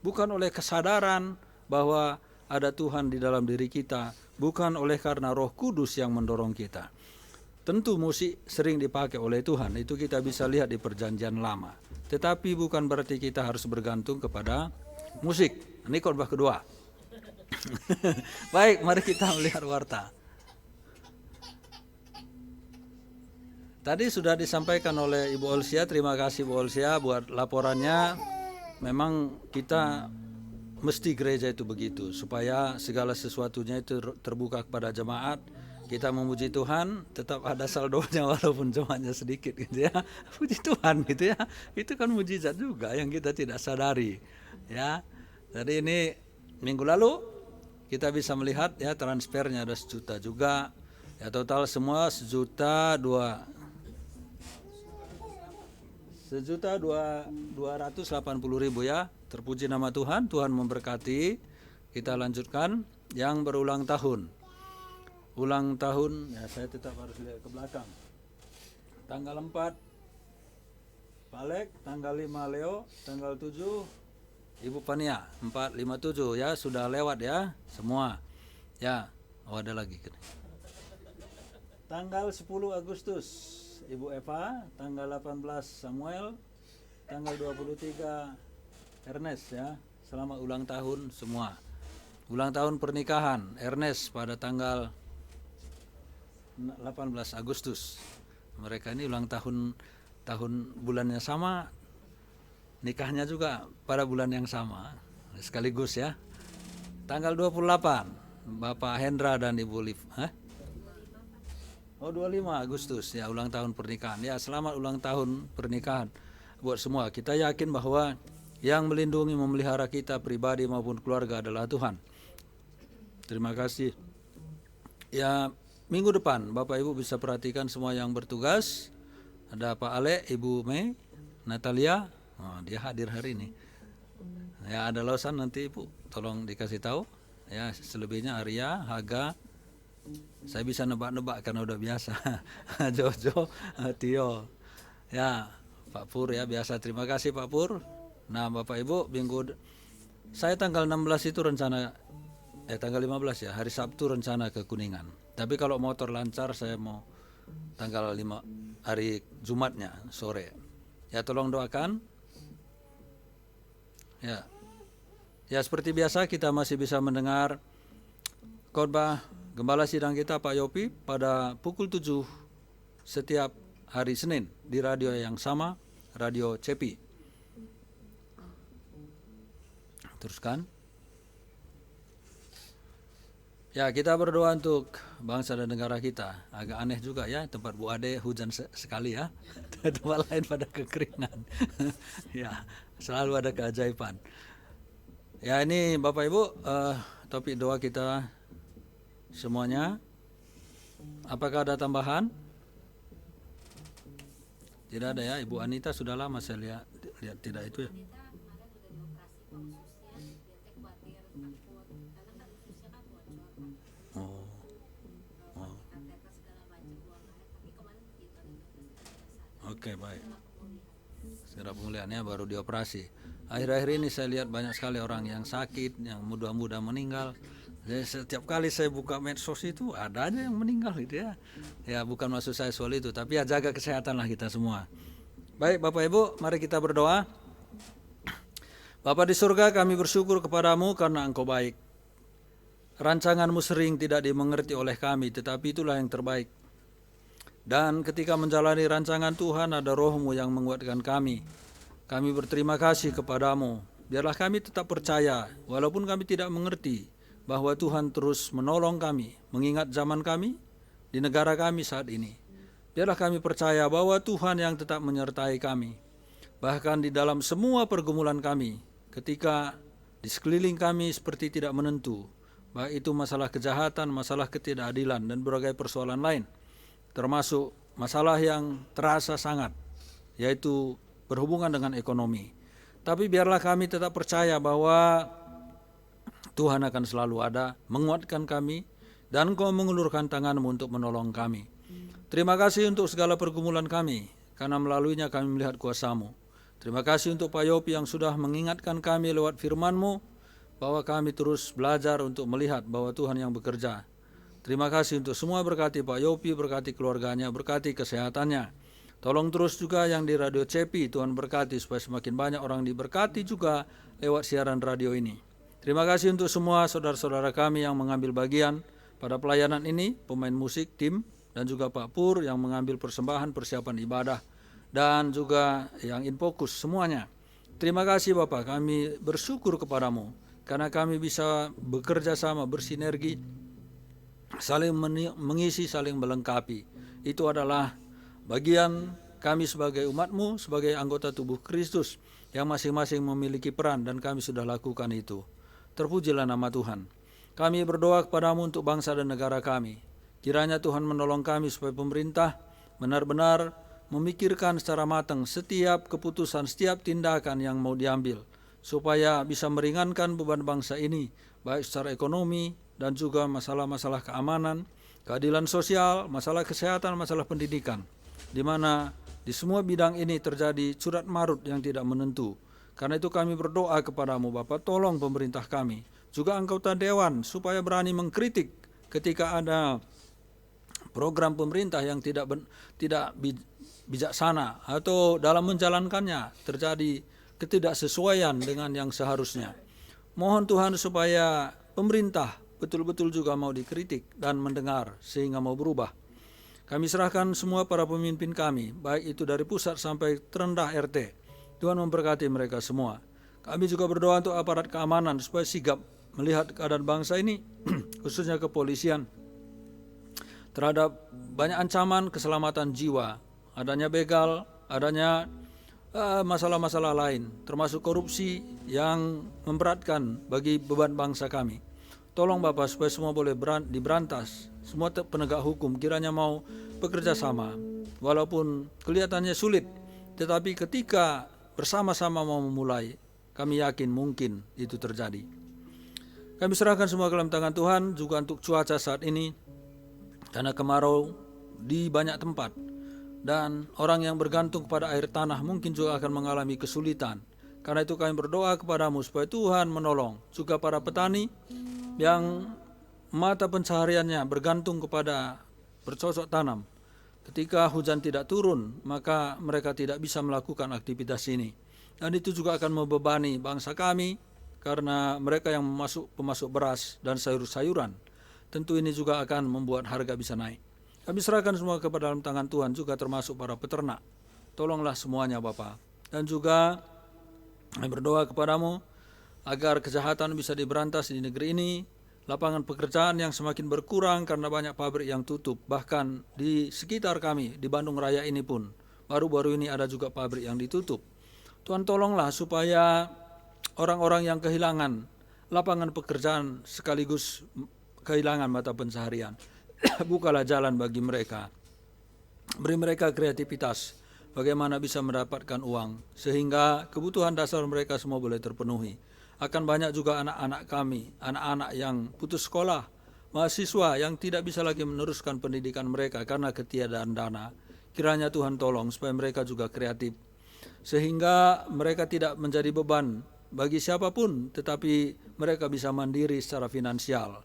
bukan oleh kesadaran bahwa ada Tuhan di dalam diri kita, bukan oleh karena Roh Kudus yang mendorong kita. Tentu musik sering dipakai oleh Tuhan, itu kita bisa lihat di Perjanjian Lama. Tetapi bukan berarti kita harus bergantung kepada musik. Ini khotbah kedua. Baik, mari kita melihat warta. Tadi sudah disampaikan oleh Ibu Olsia, terima kasih Bu Olsia buat laporannya. Memang kita mesti gereja itu begitu, supaya segala sesuatunya itu terbuka kepada jemaat. Kita memuji Tuhan, tetap ada saldonya walaupun jemaatnya sedikit gitu ya. Puji Tuhan gitu ya. Itu kan mujizat juga yang kita tidak sadari. Ya. Jadi ini minggu lalu kita bisa melihat ya transfernya ada 1 juta juga. Ya total semua 1.280.000 ya. Terpuji nama Tuhan, Tuhan memberkati. Kita lanjutkan yang berulang tahun. Ulang tahun, ya saya tetap harus lihat ke belakang. Tanggal 4 Palek, tanggal 5 Leo, tanggal 7 Ibu Pania, 457 ya, sudah lewat ya semua. Ya, oh ada lagi. Tanggal 10 Agustus Ibu Eva, tanggal 18 Samuel, tanggal 23 Ernest ya. Selamat ulang tahun semua. Ulang tahun pernikahan Ernest pada tanggal 18 Agustus. Mereka ini ulang tahun bulannya sama, nikahnya juga pada bulan yang sama sekaligus ya. Tanggal 28 Bapak Hendra dan Ibu Liv. 25 Agustus ya, ulang tahun pernikahan. Ya, selamat ulang tahun pernikahan buat semua. Kita yakin bahwa yang melindungi memelihara kita pribadi maupun keluarga adalah Tuhan. Terima kasih. Ya, minggu depan Bapak Ibu bisa perhatikan semua yang bertugas. Ada Pak Ale, Ibu Mei, Natalia, dia hadir hari ini. Ya, ada Lausan nanti Ibu, tolong dikasih tahu. Ya, selebihnya Arya, Haga, saya bisa nebak-nebak karena udah biasa. Jojo, Tio, ya Pak Pur ya biasa. Terima kasih Pak Pur. Nah Bapak Ibu, saya tanggal 16 itu rencana, tanggal 15 ya, hari Sabtu rencana ke Kuningan. Tapi kalau motor lancar saya mau tanggal 5 hari Jumatnya sore. Ya tolong doakan. Ya seperti biasa kita masih bisa mendengar khotbah Gembala Sidang kita Pak Yopi pada pukul 7 setiap hari Senin di radio yang sama, Radio Cepi. Teruskan. Ya, kita berdoa untuk bangsa dan negara kita. Agak aneh juga ya, tempat Bu Ade hujan sekali ya. Tempat lain pada kekeringan. Ya, selalu ada keajaiban. Ya, ini Bapak Ibu, topik doa kita semuanya. Apakah ada tambahan? Tidak ada ya, Ibu Anita sudah lama saya lihat tidak itu ya. Oke, baik. Segera pemulihannya baru dioperasi. Akhir-akhir ini saya lihat banyak sekali orang yang sakit, yang muda-muda meninggal. Jadi setiap kali saya buka medsos itu ada aja yang meninggal gitu ya. Ya bukan maksud saya soal itu, tapi ya jaga kesehatan lah kita semua. Baik Bapak Ibu, mari kita berdoa. Bapa di surga, kami bersyukur kepadamu karena Engkau baik. rancangan-Mu sering tidak dimengerti oleh kami, tetapi itulah yang terbaik. Dan ketika menjalani rancangan Tuhan, ada Roh-Mu yang menguatkan kami. Kami berterima kasih kepadamu. Biarlah kami tetap percaya, walaupun kami tidak mengerti, bahwa Tuhan terus menolong kami, mengingat zaman kami, di negara kami saat ini. Biarlah kami percaya bahwa Tuhan yang tetap menyertai kami. Bahkan di dalam semua pergumulan kami, ketika di sekeliling kami seperti tidak menentu, baik itu masalah kejahatan, masalah ketidakadilan, dan berbagai persoalan lain, termasuk masalah yang terasa sangat, yaitu berhubungan dengan ekonomi. Tapi biarlah kami tetap percaya bahwa Tuhan akan selalu ada, menguatkan kami, dan Engkau mengulurkan tangan-Mu untuk menolong kami. Terima kasih untuk segala pergumulan kami, karena melaluinya kami melihat kuasa-Mu. Terima kasih untuk Pak Yopi yang sudah mengingatkan kami lewat firman-Mu, bahwa kami terus belajar untuk melihat bahwa Tuhan yang bekerja. Terima kasih untuk semua, berkati Pak Yopi, berkati keluarganya, berkati kesehatannya. Tolong terus juga yang di Radio CEPI, Tuhan berkati supaya semakin banyak orang diberkati juga lewat siaran radio ini. Terima kasih untuk semua saudara-saudara kami yang mengambil bagian pada pelayanan ini, pemain musik, tim, dan juga Pak Pur yang mengambil persembahan persiapan ibadah, dan juga yang infokus semuanya. Terima kasih Bapak, kami bersyukur kepadamu, karena kami bisa bekerja sama, bersinergi, saling mengisi, saling melengkapi. Itu adalah bagian kami sebagai umat-Mu, sebagai anggota tubuh Kristus, yang masing-masing memiliki peran, dan kami sudah lakukan itu. Terpujilah nama Tuhan. Kami berdoa kepadamu untuk bangsa dan negara kami. Kiranya Tuhan menolong kami supaya pemerintah benar-benar memikirkan secara matang setiap keputusan, setiap tindakan yang mau diambil, supaya bisa meringankan beban bangsa ini, baik secara ekonomi dan juga masalah-masalah keamanan, keadilan sosial, masalah kesehatan, masalah pendidikan, di mana di semua bidang ini terjadi curat marut yang tidak menentu. Karena itu kami berdoa kepadamu Bapak, tolong pemerintah kami, juga anggota dewan, supaya berani mengkritik ketika ada program pemerintah yang tidak bijaksana, atau dalam menjalankannya terjadi ketidaksesuaian dengan yang seharusnya. Mohon Tuhan supaya pemerintah betul-betul juga mau dikritik dan mendengar sehingga mau berubah. Kami serahkan semua para pemimpin kami, baik itu dari pusat sampai terendah RT. Tuhan memberkati mereka semua. Kami juga berdoa untuk aparat keamanan supaya sigap melihat keadaan bangsa ini, khususnya kepolisian, terhadap banyak ancaman keselamatan jiwa, adanya begal, adanya masalah-masalah lain, termasuk korupsi yang memberatkan bagi beban bangsa kami. Tolong Bapak supaya semua boleh diberantas, semua penegak hukum kiranya mau bekerja sama, walaupun kelihatannya sulit, tetapi ketika bersama-sama mau memulai, kami yakin mungkin itu terjadi. Kami serahkan semua ke dalam tangan Tuhan, juga untuk cuaca saat ini, karena kemarau di banyak tempat, dan orang yang bergantung kepada air tanah mungkin juga akan mengalami kesulitan. Karena itu kami berdoa kepadamu supaya Tuhan menolong juga para petani yang mata pencahariannya bergantung kepada bercocok tanam. Ketika hujan tidak turun, maka mereka tidak bisa melakukan aktivitas ini. Dan itu juga akan membebani bangsa kami, karena mereka yang pemasok beras dan sayur-sayuran, tentu ini juga akan membuat harga bisa naik. Kami serahkan semua kepada dalam tangan Tuhan, juga termasuk para peternak. Tolonglah semuanya Bapa. Dan juga kami berdoa kepadamu agar kejahatan bisa diberantas di negeri ini, lapangan pekerjaan yang semakin berkurang karena banyak pabrik yang tutup. Bahkan di sekitar kami, di Bandung Raya ini pun, baru-baru ini ada juga pabrik yang ditutup. Tuhan tolonglah supaya orang-orang yang kehilangan lapangan pekerjaan sekaligus kehilangan mata pencaharian, bukalah jalan bagi mereka. Beri mereka kreativitas, bagaimana bisa mendapatkan uang, sehingga kebutuhan dasar mereka semua boleh terpenuhi. Akan banyak juga anak-anak kami, anak-anak yang putus sekolah, mahasiswa yang tidak bisa lagi meneruskan pendidikan mereka karena ketiadaan dana. Kiranya Tuhan tolong supaya mereka juga kreatif, sehingga mereka tidak menjadi beban bagi siapapun, tetapi mereka bisa mandiri secara finansial.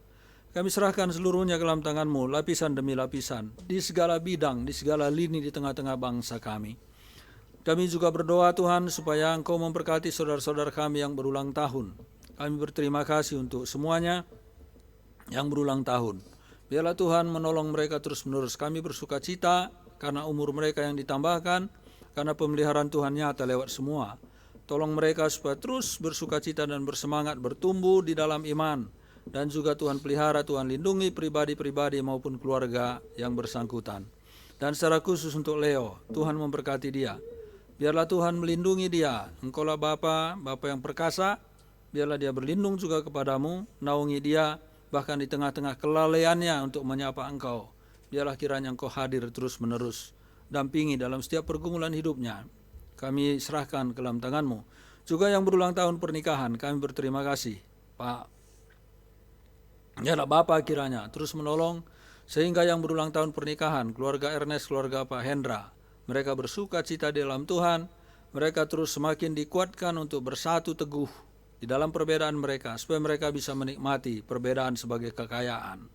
Kami serahkan seluruhnya ke dalam tangan-Mu, lapisan demi lapisan, di segala bidang, di segala lini di tengah-tengah bangsa kami. Kami juga berdoa Tuhan supaya Engkau memberkati saudara-saudara kami yang berulang tahun. Kami berterima kasih untuk semuanya, yang berulang tahun. Biarlah Tuhan menolong mereka terus-menerus. Kami bersuka cita karena umur mereka yang ditambahkan, karena pemeliharaan Tuhan nyata lewat semua. Tolong mereka supaya terus bersuka cita dan bersemangat bertumbuh di dalam iman. Dan juga Tuhan pelihara, Tuhan lindungi pribadi-pribadi maupun keluarga yang bersangkutan. Dan secara khusus untuk Leo, Tuhan memberkati dia. Biarlah Tuhan melindungi dia. Engkaulah Bapa yang perkasa. Biarlah dia berlindung juga kepadamu, naungi dia, bahkan di tengah-tengah kelalaiannya untuk menyapa Engkau. Biarlah kiranya Engkau hadir terus-menerus, dampingi dalam setiap pergumulan hidupnya. Kami serahkan ke dalam tangan-Mu. Juga yang berulang tahun pernikahan, kami berterima kasih, Pak. Biarlah Bapak kiranya terus menolong, sehingga yang berulang tahun pernikahan, keluarga Ernest, keluarga Pak Hendra, mereka bersuka cita di dalam Tuhan, mereka terus semakin dikuatkan untuk bersatu teguh di dalam perbedaan mereka, supaya mereka bisa menikmati perbedaan sebagai kekayaan.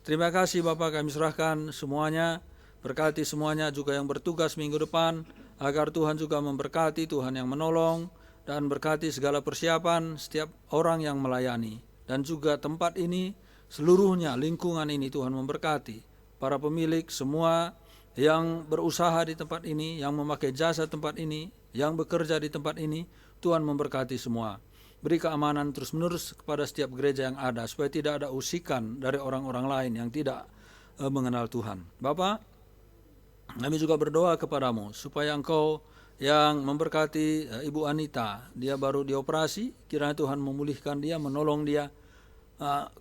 Terima kasih Bapak, kami serahkan semuanya, berkati semuanya juga yang bertugas minggu depan, agar Tuhan juga memberkati, Tuhan yang menolong, dan berkati segala persiapan setiap orang yang melayani. Dan juga tempat ini, seluruhnya lingkungan ini Tuhan memberkati. Para pemilik semua yang berusaha di tempat ini, yang memakai jasa tempat ini, yang bekerja di tempat ini, Tuhan memberkati semua. Beri keamanan terus-menerus kepada setiap gereja yang ada, supaya tidak ada usikan dari orang-orang lain yang tidak mengenal Tuhan. Bapak, kami juga berdoa kepadamu, supaya Engkau yang memberkati Ibu Anita, dia baru dioperasi, kiranya Tuhan memulihkan dia, menolong dia,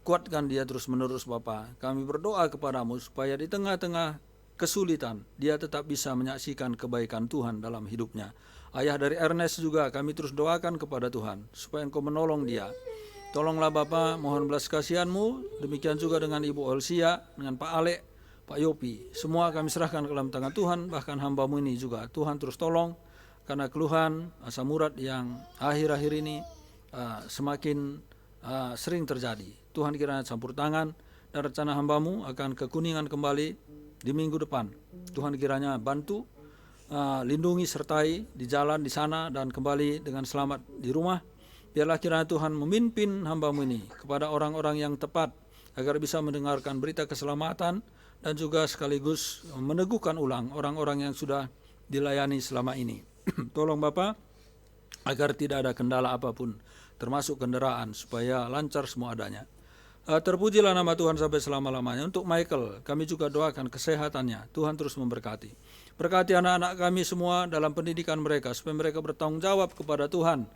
kuatkan dia terus-menerus Bapak. Kami berdoa kepadamu, supaya di tengah-tengah kesulitan, dia tetap bisa menyaksikan kebaikan Tuhan dalam hidupnya. Ayah dari Ernest juga kami terus doakan kepada Tuhan, supaya Engkau menolong dia. Tolonglah Bapa, mohon belas kasihan-Mu, demikian juga dengan Ibu Olsia, dengan Pak Alek, Pak Yopi. Semua kami serahkan ke dalam tangan Tuhan, bahkan hamba-Mu ini juga. Tuhan terus tolong, karena keluhan, asam urat yang akhir-akhir ini semakin sering terjadi. Tuhan kiranya campur tangan, dan rencana hamba-Mu akan kekuningan kembali di minggu depan. Tuhan kiranya bantu, lindungi, sertai di jalan di sana dan kembali dengan selamat di rumah. Biarlah kiranya Tuhan memimpin hamba-Mu ini kepada orang-orang yang tepat, agar bisa mendengarkan berita keselamatan dan juga sekaligus meneguhkan ulang orang-orang yang sudah dilayani selama ini. Tolong Bapak, agar tidak ada kendala apapun, termasuk kendaraan, supaya lancar semua adanya. Terpujilah nama Tuhan sampai selama-lamanya. Untuk Michael, kami juga doakan kesehatannya. Tuhan terus memberkati. Berkati anak-anak kami semua dalam pendidikan mereka, supaya mereka bertanggung jawab kepada Tuhan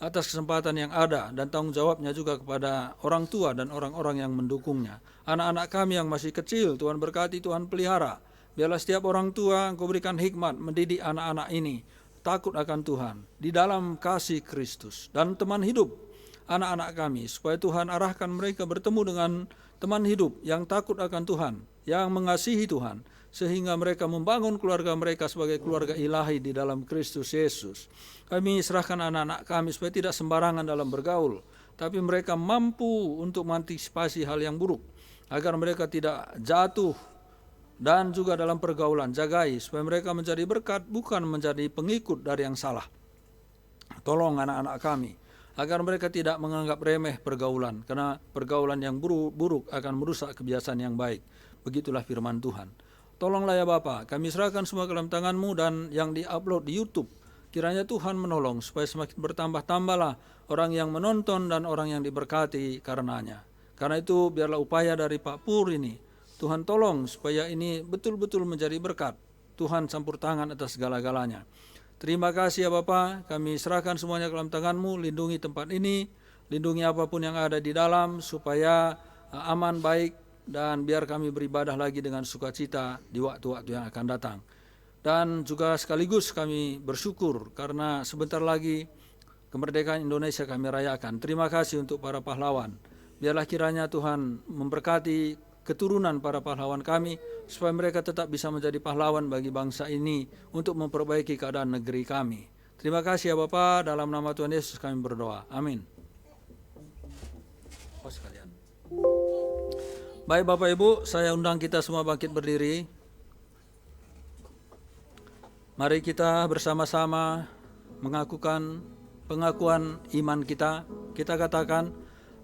atas kesempatan yang ada, dan tanggung jawabnya juga kepada orang tua dan orang-orang yang mendukungnya. Anak-anak kami yang masih kecil, Tuhan berkati, Tuhan pelihara. Biarlah setiap orang tua Engkau berikan hikmat mendidik anak-anak ini takut akan Tuhan di dalam kasih Kristus, dan teman hidup anak-anak kami, supaya Tuhan arahkan mereka bertemu dengan teman hidup yang takut akan Tuhan, yang mengasihi Tuhan, sehingga mereka membangun keluarga mereka sebagai keluarga ilahi di dalam Kristus Yesus. Kami serahkan anak-anak kami supaya tidak sembarangan dalam bergaul, tapi mereka mampu untuk mengantisipasi hal yang buruk, agar mereka tidak jatuh, dan juga dalam pergaulan jagai, supaya mereka menjadi berkat, bukan menjadi pengikut dari yang salah. Tolong anak-anak kami, agar mereka tidak menganggap remeh pergaulan, karena pergaulan yang buruk akan merusak kebiasaan yang baik. Begitulah firman Tuhan. Tolonglah ya Bapa, kami serahkan semua ke dalam tangan-Mu, dan yang di-upload di YouTube, kiranya Tuhan menolong, supaya semakin bertambah-tambahlah orang yang menonton dan orang yang diberkati karenanya. Karena itu biarlah upaya dari Pak Pur ini, Tuhan tolong supaya ini betul-betul menjadi berkat. Tuhan campur tangan atas segala-galanya. Terima kasih ya Bapa, kami serahkan semuanya ke dalam tangan-Mu, lindungi tempat ini, lindungi apapun yang ada di dalam, supaya aman, baik, dan biar kami beribadah lagi dengan sukacita di waktu-waktu yang akan datang. Dan juga sekaligus kami bersyukur, karena sebentar lagi kemerdekaan Indonesia kami rayakan. Terima kasih untuk para pahlawan. Biarlah kiranya Tuhan memberkati keturunan para pahlawan kami, supaya mereka tetap bisa menjadi pahlawan bagi bangsa ini untuk memperbaiki keadaan negeri kami. Terima kasih ya Bapa, dalam nama Tuhan Yesus kami berdoa. Amin. Baik Bapak Ibu, saya undang kita semua bangkit berdiri. Mari kita bersama-sama mengakukan pengakuan iman kita. Kita katakan,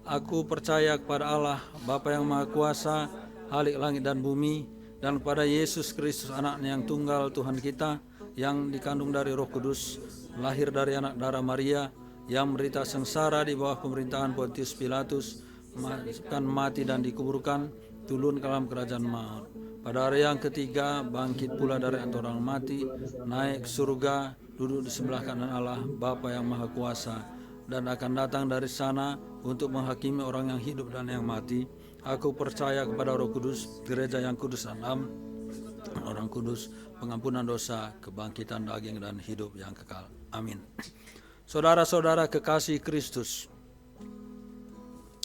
Aku percaya kepada Allah, Bapa yang Maha Kuasa, Khalik langit dan bumi, dan kepada Yesus Kristus, anaknya yang tunggal Tuhan kita, yang dikandung dari Roh Kudus, lahir dari anak darah Maria, yang menderita sengsara di bawah pemerintahan Pontius Pilatus, akan mati dan dikuburkan, turun ke dalam kerajaan maut. Pada hari yang ketiga bangkit pula dari antara orang mati, naik ke surga, duduk di sebelah kanan Allah Bapa yang Maha Kuasa, dan akan datang dari sana untuk menghakimi orang yang hidup dan yang mati. Aku percaya kepada Roh Kudus, gereja yang kudus dan am, orang kudus, pengampunan dosa, kebangkitan daging dan hidup yang kekal. Amin. Saudara-saudara kekasih Kristus,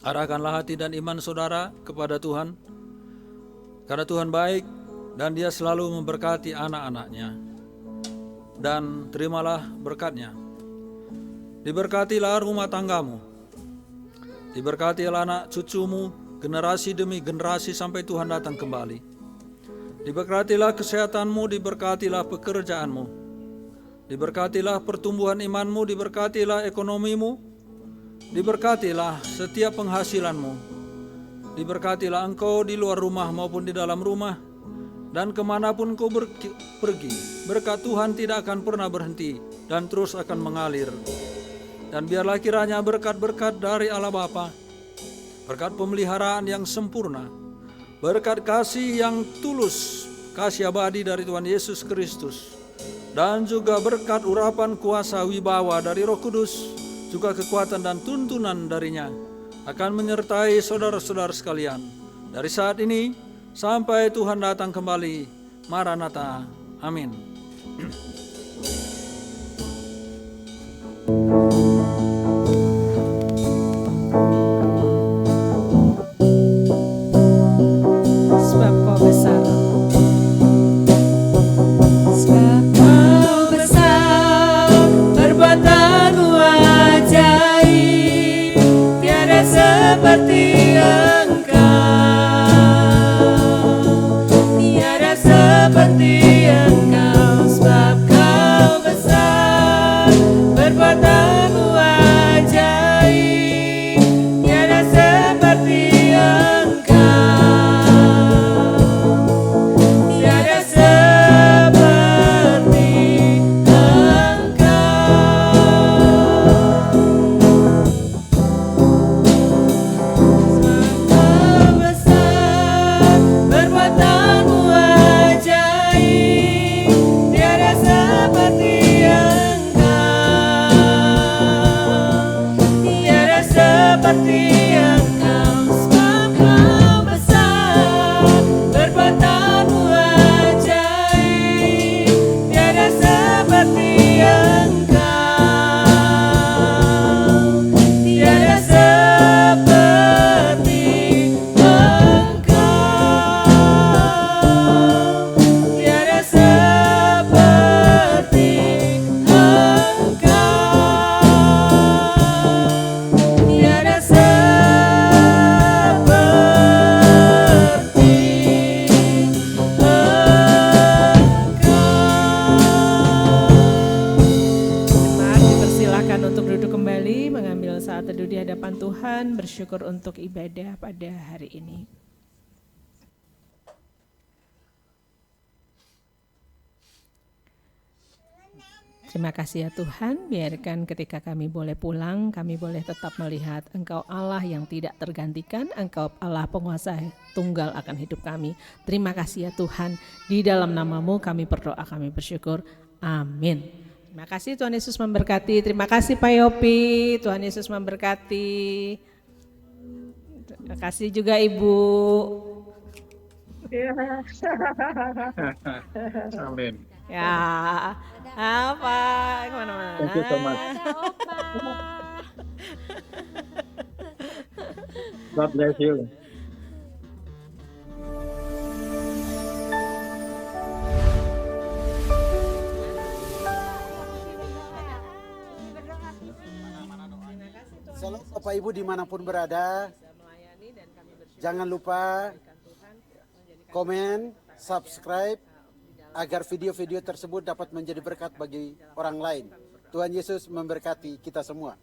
arahkanlah hati dan iman saudara kepada Tuhan, karena Tuhan baik dan Dia selalu memberkati anak-anaknya. Dan terimalah berkat-Nya. Diberkatilah rumah tanggamu, diberkatilah anak cucumu, generasi demi generasi sampai Tuhan datang kembali. Diberkatilah kesehatanmu, diberkatilah pekerjaanmu, diberkatilah pertumbuhan imanmu, diberkatilah ekonomimu, diberkatilah setiap penghasilanmu. Diberkatilah engkau di luar rumah maupun di dalam rumah, dan kemanapun kau pergi, berkat Tuhan tidak akan pernah berhenti dan terus akan mengalir. Dan biarlah kiranya berkat-berkat dari Allah Bapa, berkat pemeliharaan yang sempurna, berkat kasih yang tulus, kasih abadi dari Tuhan Yesus Kristus, dan juga berkat urapan kuasa wibawa dari Roh Kudus, juga kekuatan dan tuntunan darinya, akan menyertai saudara-saudara sekalian dari saat ini sampai Tuhan datang kembali. Maranatha. Amin. Sebab Kau besar. Sebab Kau besar, perbuatan-Mu ajaib, tiada seperti Engkau, tiada seperti Engkau. Sebab Kau besar, perbuatan-Mu ajaib, tiada seperti tiada seperti Engkau. Besar perbuatan-Mu ajaib, tiada seperti Engkau, tiada seperti Engkau. Sebab Kau besar, perbuatan-Mu ajaib, tiada seperti Engkau, tiada seperti Engkau, tiada seperti Engkau, tiada Jemaat dipersilakan untuk duduk kembali, mengambil saat teduh di hadapan Tuhan, bersyukur untuk ibadah pada hari ini. Terima kasih ya Tuhan, biarkan ketika kami boleh pulang, kami boleh tetap melihat Engkau Allah yang tidak tergantikan, Engkau Allah penguasa tunggal akan hidup kami. Terima kasih ya Tuhan, di dalam nama-Mu kami berdoa, kami bersyukur. Amin. Terima kasih, Tuhan Yesus memberkati. Terima kasih Pak Yopi, Tuhan Yesus memberkati. Terima kasih juga Ibu. Amin. Ya, apa kemana-mana? Thank you so much. God bless you. Shalom Bapak Ibu dimanapun berada, jangan lupa komen, subscribe, agar video-video tersebut dapat menjadi berkat bagi orang lain. Tuhan Yesus memberkati kita semua.